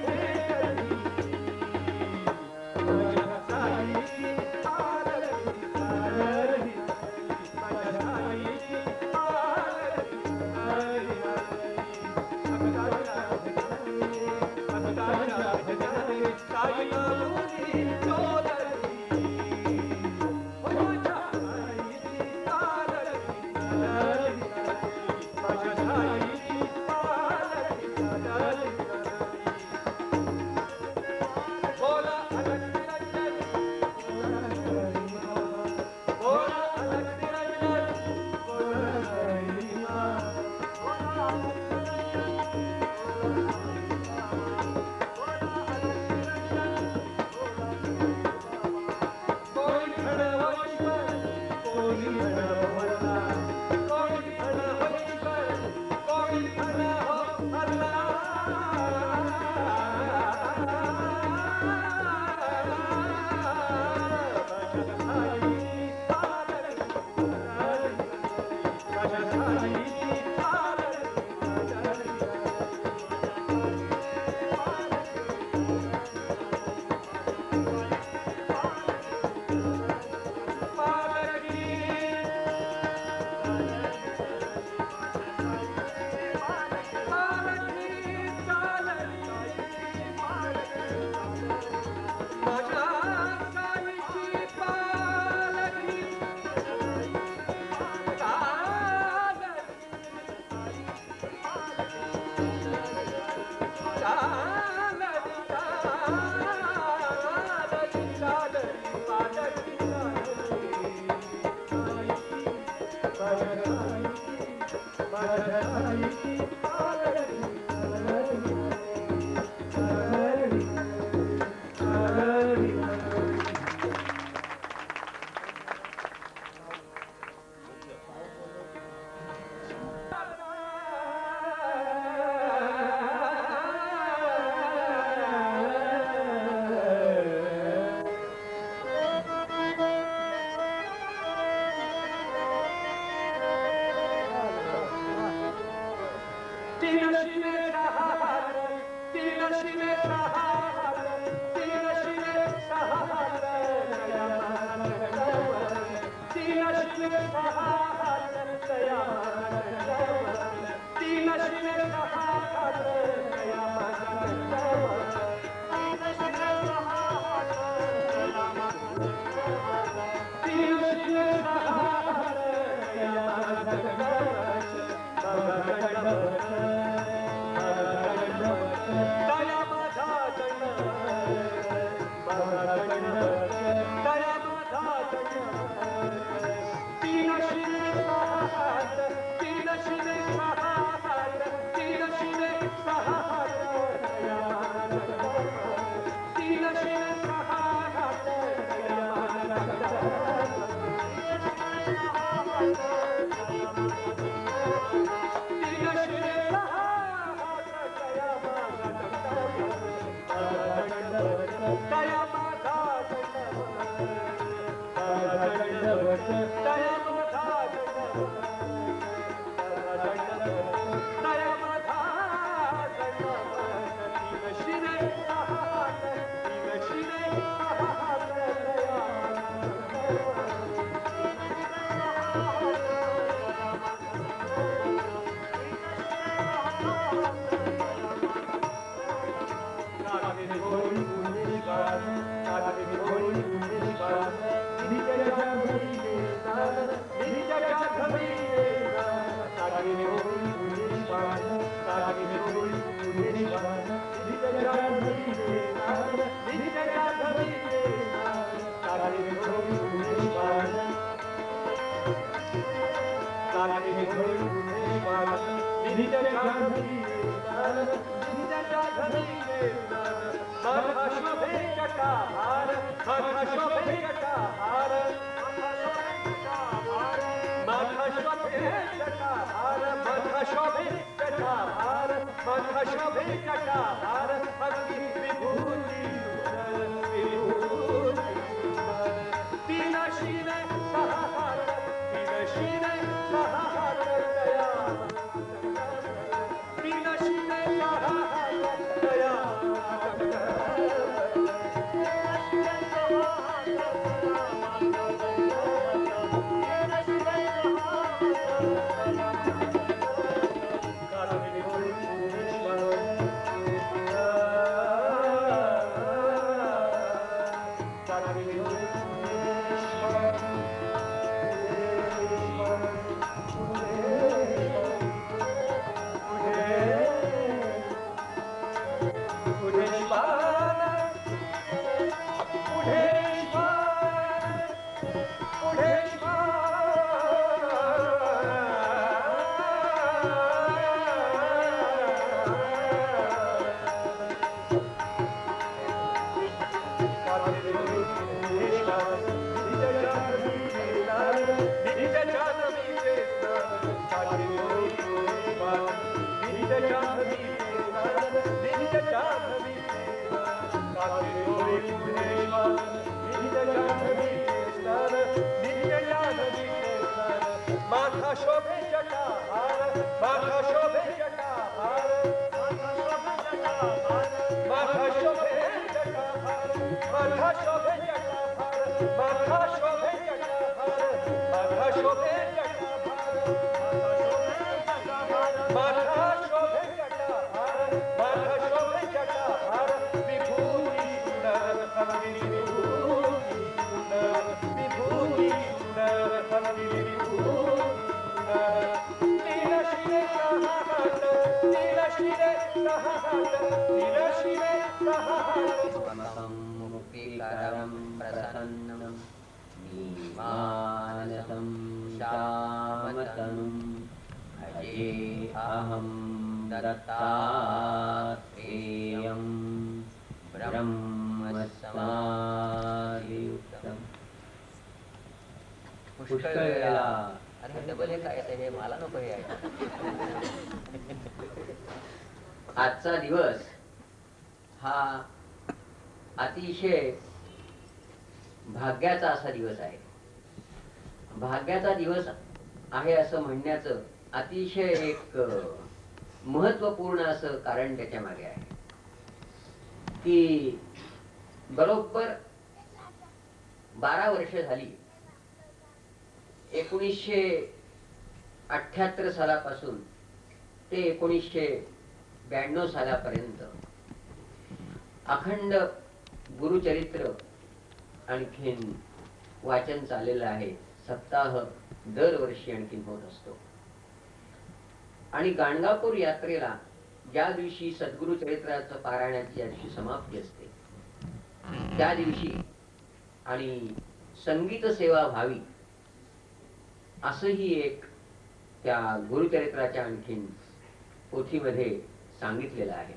माथा शोभे जटाहार माथा शोभे जटाहार माथा शोभे जटाहार माथा शोभे जटाहार माथा शोभे जटाहार माथा शोभे जटाहार माथा शोभे जटाहार माथा शोभे जटाहार विभूति सुंदर कलगिरी विभूति सुंदर विभूति सुंदर कलगिरी मुक्तिकरं प्रसन्नं नीमानसं श्यामतनुं भजेऽहं दत्तात्रेयं ब्रह्मसमाधियुक्तम् पुष्कळवेळा अरे डबल हे काय हे मला नको हे आजचा दिवस हा अतिशय भाग्याचा असा दिवस आहे. भाग्याचा दिवस आहे असं म्हणण्याचं अतिशय एक महत्वपूर्ण असं कारण त्याच्या मागे आहे की बरोबर 12 वर्ष झाली 1978 सालापासून ते 1992 सालापर्यंत अखंड गुरुचरित्र आणखीन वाचन चाललेलं आहे. सप्ताह दरवर्षी आणखीन होत असतो. आणि गाणगापूर यात्रेला ज्या दिवशी सद्गुरु चरित्राचं पारायणाची ज्या दिवशी समाप्ती असते त्या दिवशी आणि संगीत सेवा व्हावी असंही एक त्या गुरुचरित्राच्या आणखीन पोथीमध्ये सांगितलेलं आहे.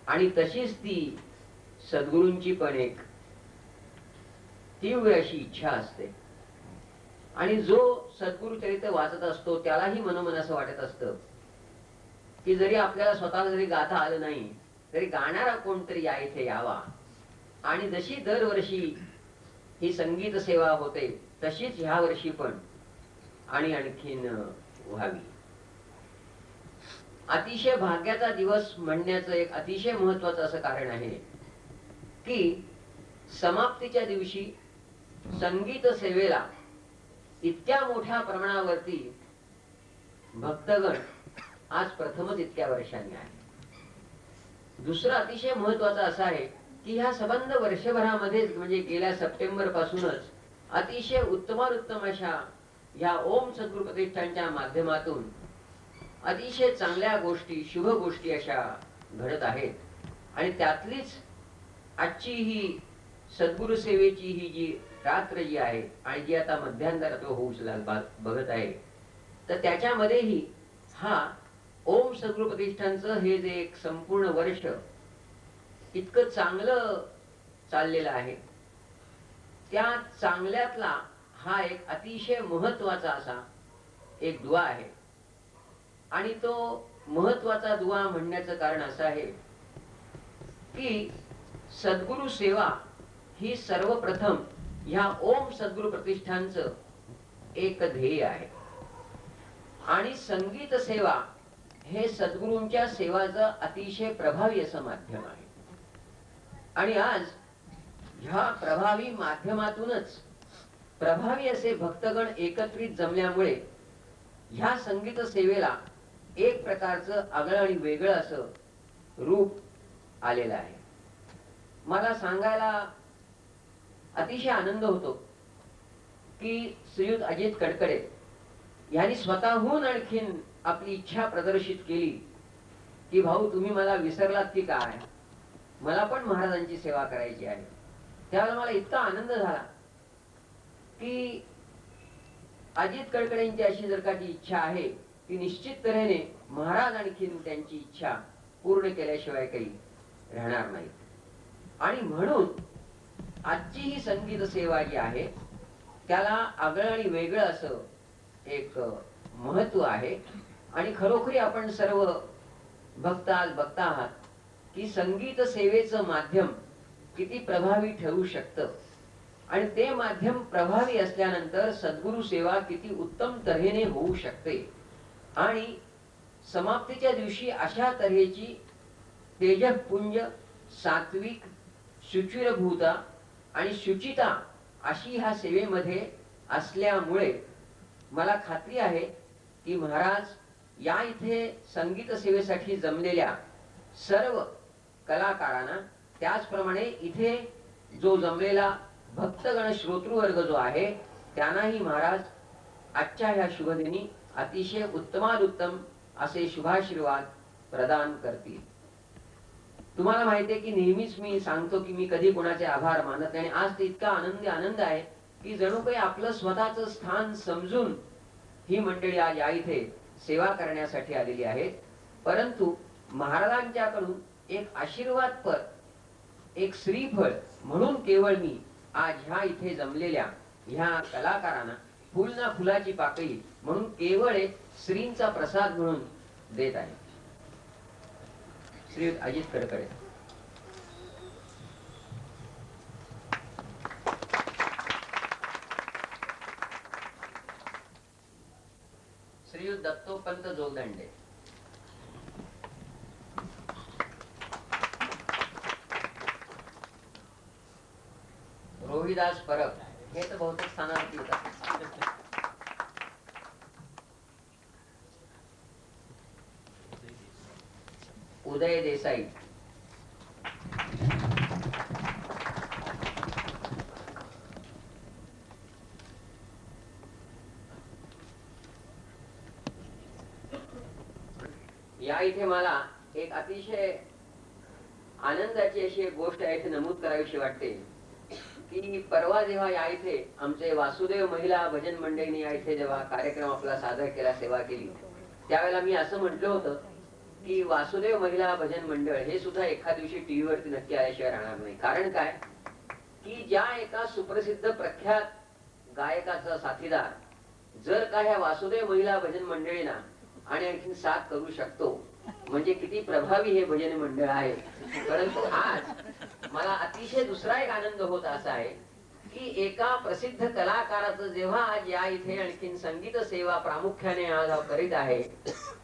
आणि तशीच ती सद्गुरूंची पण एक तीव्र अशी इच्छा असते. आणि जो सद्गुरु चरित्र वाचत असतो त्यालाही मनोमन असं वाटत असतं की जरी आपल्याला स्वतःला जरी गाता आलं नाही तरी गाणारा कोणतरी या इथे यावा. आणि जशी दरवर्षी ही संगीत सेवा होते तशीच ह्या वर्षी पण आणि आणखीन व्हावी. अतिशय भाग्याचा दिवस म्हणण्याचं एक अतिशय महत्वाचं असं कारण आहे की समाप्तीच्या दिवशी संगीत सेवेला इतक्या मोठ्या प्रमाणावरती भक्तगण आज प्रथमच इतक्या वर्षांनी आहे. दुसरं अतिशय महत्वाचं असं आहे की ह्या संबंध वर्षभरामध्ये म्हणजे गेल्या सप्टेंबर पासूनच अतिशय उत्तमोत्तम अशा या ओम सद्गुरु प्रतिष्ठानच्या माध्यमातून अतिशय चांगल्या गोष्टी शुभ गोष्टी अशा घडत आहेत. आणि त्यातलीच आजची ही सद्गुरु सेवेची ही जी रात्र जी आहे आणि जी आता मध्यांतरात होऊ बघत आहे तर त्याच्यामध्येही हा ओम सद्गुरु प्रतिष्ठानचं हे जे एक संपूर्ण वर्ष इतकं चांगलं चाललेलं आहे त्या चांगल्यातला हा एक अतिशय महत्वाचा असा एक दुआ आहे. आणि तो महत्वाचा दुआ म्हणण्याचं कारण असं आहे की सद्गुरु सेवा ही सर्वप्रथम ह्या ओम सद्गुरु प्रतिष्ठानचं एक ध्येय आहे. आणि संगीत सेवा हे सद्गुरूंच्या सेवाचं अतिशय प्रभावी असं माध्यम आहे. आणि आज ह्या प्रभावी माध्यमातूनच प्रभावी असे भक्तगण एकत्रित जमल्यामुळे ह्या संगीत सेवेला एक प्रकारचं आगळं आणि वेगळं असं रूप आलेलं आहे. मला सांगायला अतिशय आनंद होतो की श्रीयुत अजित कडकडे यांनी स्वतःहून आणखीन आपली इच्छा प्रदर्शित केली की भाऊ तुम्ही मला विसरलात की काय, मला पण महाराजांची सेवा करायची आहे. त्यावेळेला मला इतका आनंद झाला की अजित कडकडेंची अशी जर का ती इच्छा आहे ती निश्चित तऱ्हेने महाराज आणखीन त्यांची इच्छा पूर्ण केल्याशिवाय काही राहणार नाही. आणि म्हणून आजची ही संगीत सेवा जी आहे त्याला आगळं आणि वेगळं असं एक महत्व आहे. आणि खरोखरी आपण सर्व भक्त आज बघता आहात की संगीत सेवेचं माध्यम किती प्रभावी ठरू शकतं आणि ते माध्यम प्रभावी असल्यानंतर सद्गुरु सेवा किती उत्तम तऱ्हेने होऊ शकते आणि समाप्तीच्या दिवशी अशा तऱ्हेची तेजपुंज सात्विक शुचिरभूता आणि शुचिता अशी ह्या सेवेमध्ये असल्यामुळे मला खात्री आहे की महाराज या इथे संगीत सेवेसाठी जमलेल्या सर्व कलाकारांना त्याचप्रमाणे इथे जो जमलेला भक्तगण श्रोतृवर्ग जो आहे त्यांनाही महाराज आजच्या ह्या शुभदिनी अतिशय उत्तमानुत्तम असे शुभाशीर्वाद प्रदान करतील. तुम्हाला माहिती आहे की नेहमीच मी सांगतो की मी कधी कोणाचे आभार मानत नाही. आज ते इतका आनंद आहे की जणू काही आपलं स्वतःचं स्थान समजून ही मंडळी आज या इथे सेवा करण्यासाठी आलेली आहेत. परंतु महाराजांच्याकडून एक आशीर्वादपर एक श्रीफळ म्हणून केवळ मी आज ह्या इथे जमलेल्या ह्या कलाकारांना फुल ना फुलाची पाकळी म्हणून केवळ एक श्रींचा प्रसाद म्हणून देत आहे. श्री अजित कडकडे. श्रीयुत दत्तोपंत जोगदंडे. रोहिदास परब हे तर बहुतेक स्थानावरती होतात. उदय देसाई. या इथे मला एक अतिशय आनंदाची अशी एक गोष्ट इथे नमूद करावीशी वाटते की परवा जेव्हा या इथे आमचे वासुदेव महिला भजन मंडळीने या इथे जेव्हा कार्यक्रम आपला सादर केला, सेवा केली, त्यावेळेला मी असं म्हटलं होतं की वासुदेव महिला भजन मंडळ हे सुद्धा एखाद्या दिवशी टीव्ही वरती नक्की आल्याशिवाय राहणार नाही. कारण काय की ज्या एका सुप्रसिद्ध प्रख्यात गायकाचा साथीदार जर का ह्या वासुदेव महिला भजन मंडळींना आणि आणखी साथ करू शकतो म्हणजे किती प्रभावी हे भजन मंडळ आहे. परंतु आज मला अतिशय दुसरा एक आनंद होत असा आहे की एका प्रसिद्ध कलाकाराचं जेव्हा आज या इथे आणखीन संगीत सेवा प्रामुख्याने आज करीत आहे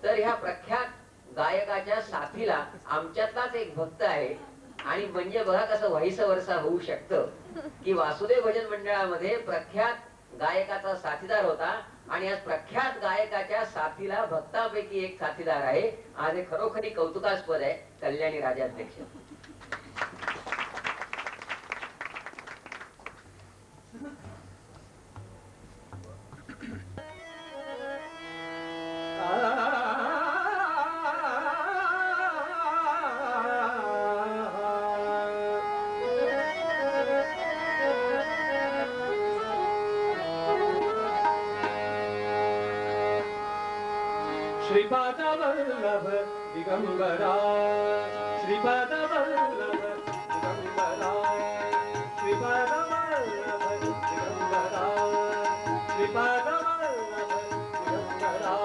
तर ह्या प्रख्यात गायकाच्या साथीला आमच्यातलाच एक भक्त आहे. आणि म्हणजे बघा कसं व्हाईस वर्सा होऊ शकतं की वासुदेव भजन मंडळामध्ये प्रख्यात गायकाचा साथीदार होता आणि आज प्रख्यात गायकाच्या साथीला भक्तापैकी एक साथीदार आहे. आज हे खरोखरी कौतुकास्पद आहे. कल्याणी राजाध्यक्ष. श्रीपाद वल्लभ दिगंबरा, श्रीपाद वल्लभ दिगंबरा, श्रीपाद वल्लभ दिगंबरा, श्रीपाद वल्लभ दिगंबरा,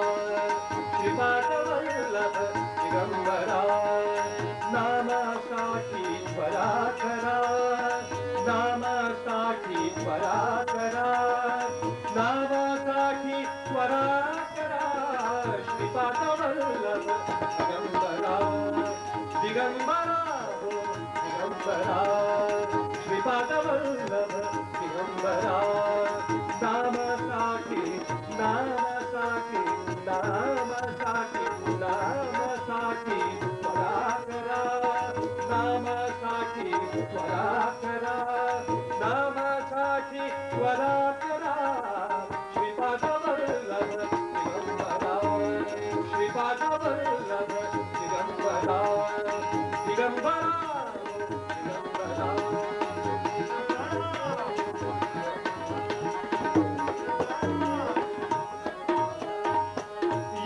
श्रीपाद वल्लभ दिगंबरा. नामासाठी त्वरा करा, नामासाठी त्वरा करा, नामासाठी त्वरा करा. श्रीपाद वल्लभ दिगंबरा, दिगंबरा हो दिगंबरा, श्रीपाद वल्लभ दिगंबरा. नामासाठी नामासाठी नामासाठी नामासाठी त्वरा करा, नामासाठी त्वरा करा, नामासाठी त्वरा करा. श्रीपाद वल्लभ दिगंबरा, श्रीपाद वल्लभ दिगंबरा, दिगंबरा दिगंबरा.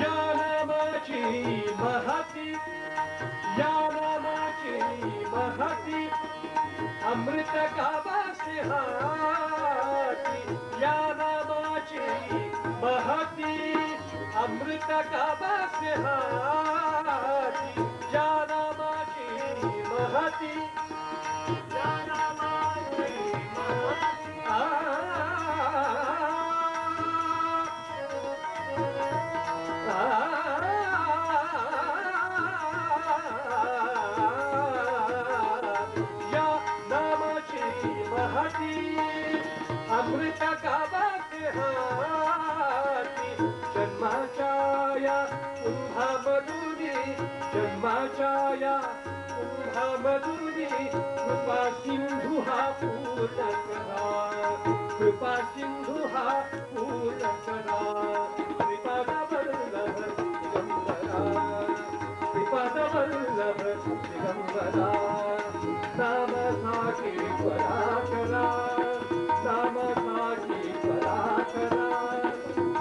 या नामाची महती, या नामाची महती अमृत गावासी हाती. या नामाची महती अमृत गावासी हाती. या नामाची महती, या कृपया कुंभामधुनी कृपा सिंधू हा पूर्ण करा कृपा सिंधू हा पूर्ण करा श्रीपाद वल्लभ दिगंबरा श्रीपाद वल्लभ दिगंबरा नामसाठी त्वरा करा नामसाठी त्वरा करा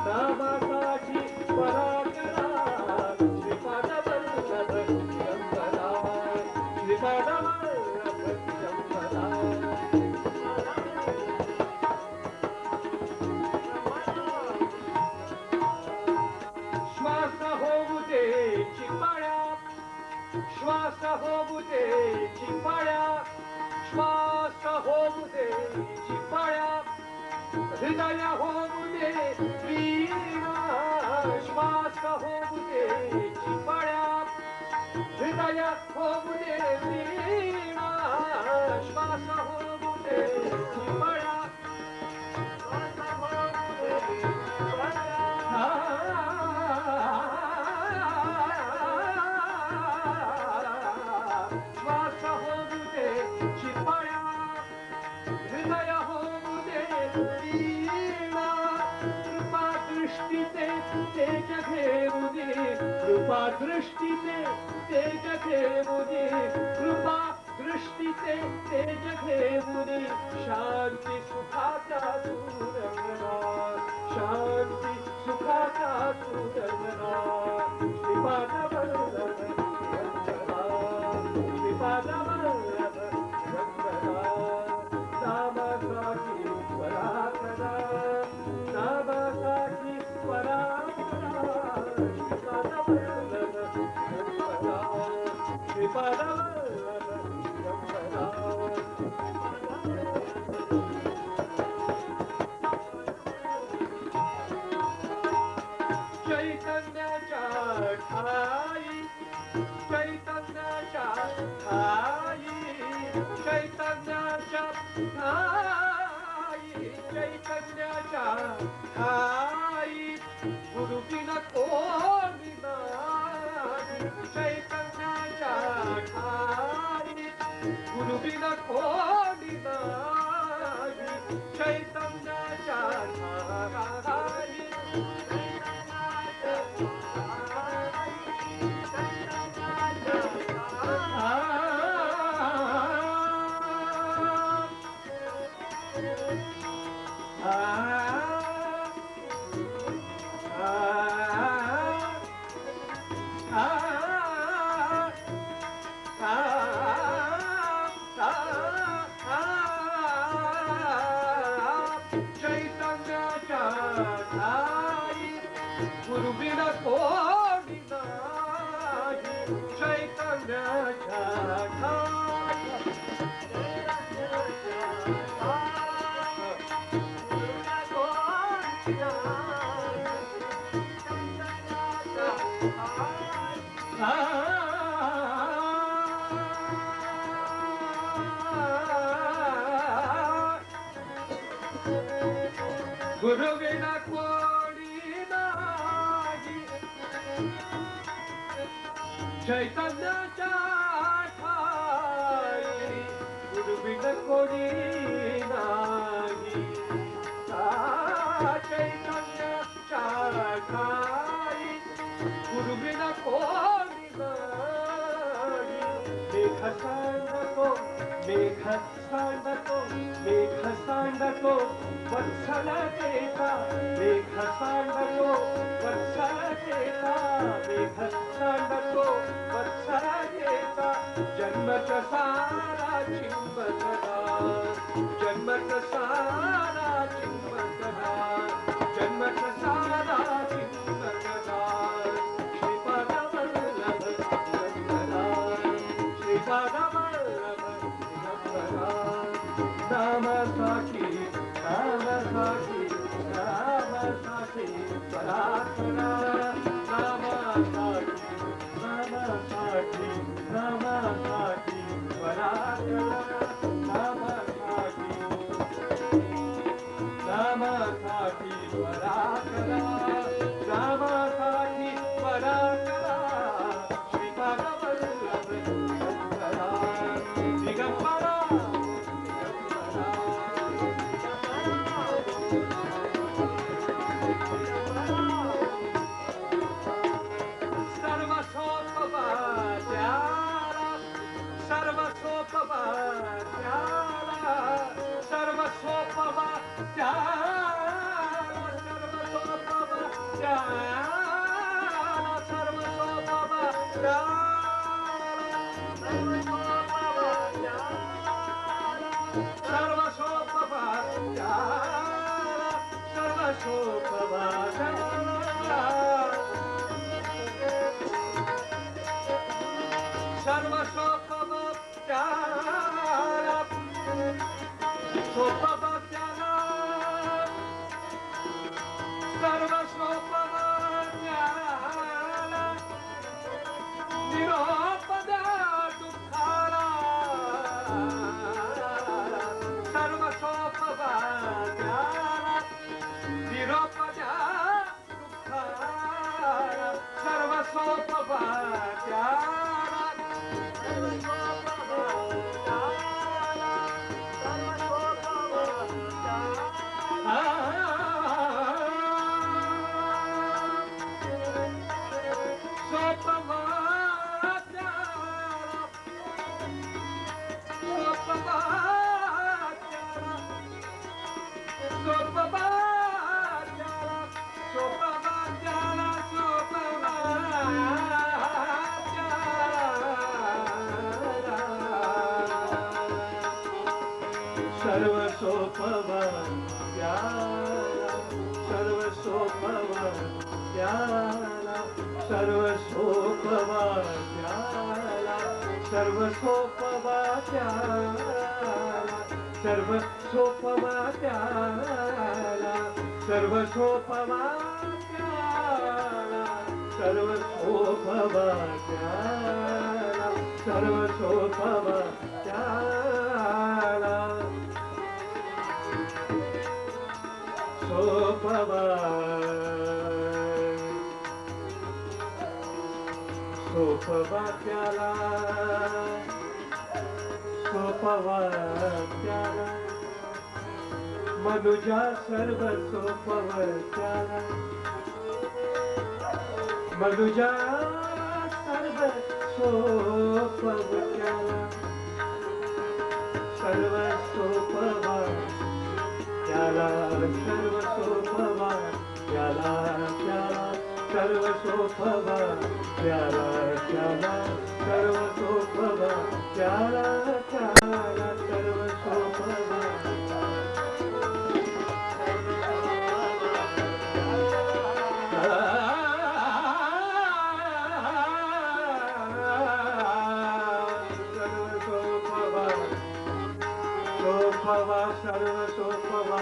नामसाठी त्वरा करा श्रीपाद वल्लभ दिगंबरा श्रीपाद वल्लभ दिगंबरा श्वास होऊ दे चिपाळ्या श्वास होऊ दे चिपाळ्या श्वास होऊ दे चिपाळ्या हृदय होऊ दे वीणा श्वास होऊ दे चिपाळ्या हृदय होऊ दे वीणा श्वास होऊ दे चिपाळ्या श्वास होऊ दे चिपाळ्या श्वास होऊ दे चिपाळ्या हृदय होऊ दे वीणा कृपा दृष्टीचे तेज घेऊ दे कृपा दृष्टीचे तेज घेऊ दे कृपा दृष्टीचे तेज घेऊ दे शांती सुखाचा सूरगणा शांती सुखाचा सूरगणा श्रीपाद वल्लभ दिगंबरा श्रीपाद वल्लभ दिगंबरा नामसाठी त्वरा करा नामसाठी त्वरा करा श्रीपाद वल्लभ दिगंबरा श्रीपाद वल्लभ दिगंबरा चैतन्याच्या ठाई चैतन्याच्या ठाई चैतन्याच्या ठाई चैतन्याच्या ठाई गुरुबिन कोणी नाही चैतन्याच्या ठाई गुरुबिन कोणी नाही चैतन्याच्या ठाई चैतन्याच्या ठाई गुरुबिन कोणी नाही चैतन्याच्या ठाई गुरुविन कोणी नाही चैतन्याच्या ठाई गुरुविन कोणी नाही चैतन्याच्या ठाई गुरुविन कोणी नाही मेघ सांडतो मेघ सांडतो मेघ सांडतो वत्सल देता मेघ सांडतो वत्सल देता मेघ सांडतो वत्सल देता जन्मच सारा चिंबकला जन्मच सारा चिंबकला जन्मच सारा चिंबकला श्रीपाद वल्लभ दिगंबरा श्रीपाद वल्लभ दिगंबरा नामसाठी नामसाठी नामसाठी त्वरा करा नामसाठी नामसाठी नामसाठी त्वरा करा नामसाठी नामसाठी त्वरा करा नामसाठी त्वरा करा श्रीपाद वल्लभ मनुजा सर्व सोपवत्याला मनुजा सर्व सोपवत्याला सर्व सोपवा त्याला सर्व सोपवा त्याला त्याला सर्व सोपवा त्याला त्याला सर्व सोपवा त्याला त्याला सर्व सोपवा सर्व सोपवा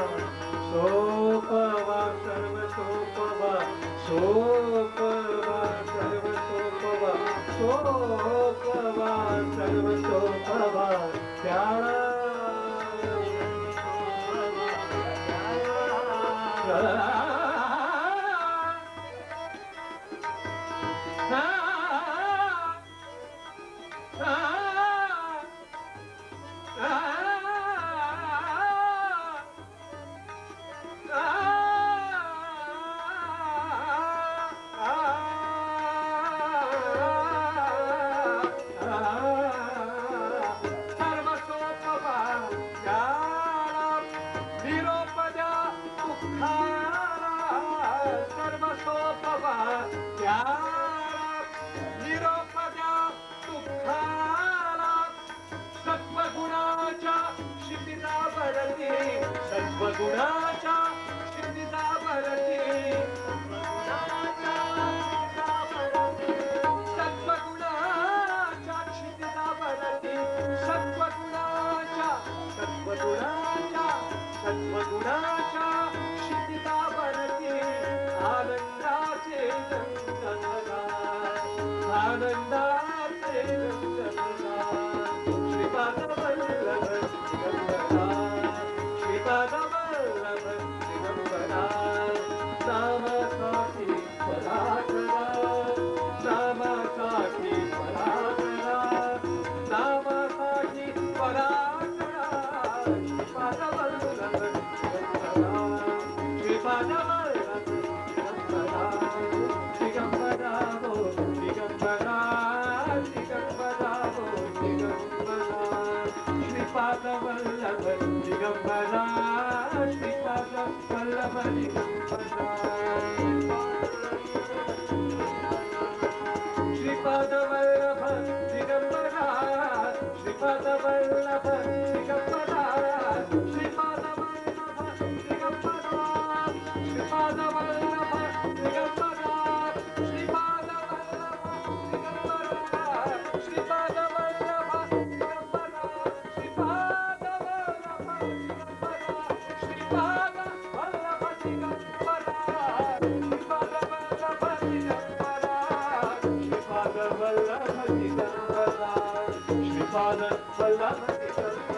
सोपवा सर्व सोपवा सोपवा सर्व सोपवा सोपवा सर्व सोपवा त्याला सत्वगुणाच्या क्षितिजा भरती सत्वगुणाच्या क्षितिजा भरती सत्वगुणाच्या क्षितिजा भरती आनंदाचे आनंदाचे श्रीपाद वल्लभ श्रीपाद वल्लभ दिगंबरा सामासाठी पराकरा सामासाठी पराकरा सामासाठी पराकरा श्रीपाद वल्लभ दिगंबरा श्रीपाद वल्लभ दिगंबरा दिगंबरा हो दिगंबरा दिगंबरा श्रीपाद वल्लभ दिगंबरा श्रीपाद वल्लभ दिगंबरा श्रीपाद वल्लभ दिगंबरा श्रीपाद वल्लभ दिगंबरा श्रीपाद वल्लभ दिगंबरा श्रीपाद वल्लभ दिगंबरा श्रीपाद वल्लभ दिगंबरा श्रीपाद वल्लभ दिगंबरा श्रीपाद वल्लभ दिगंबरा श्रीपाद वल्लभ दिगंबरा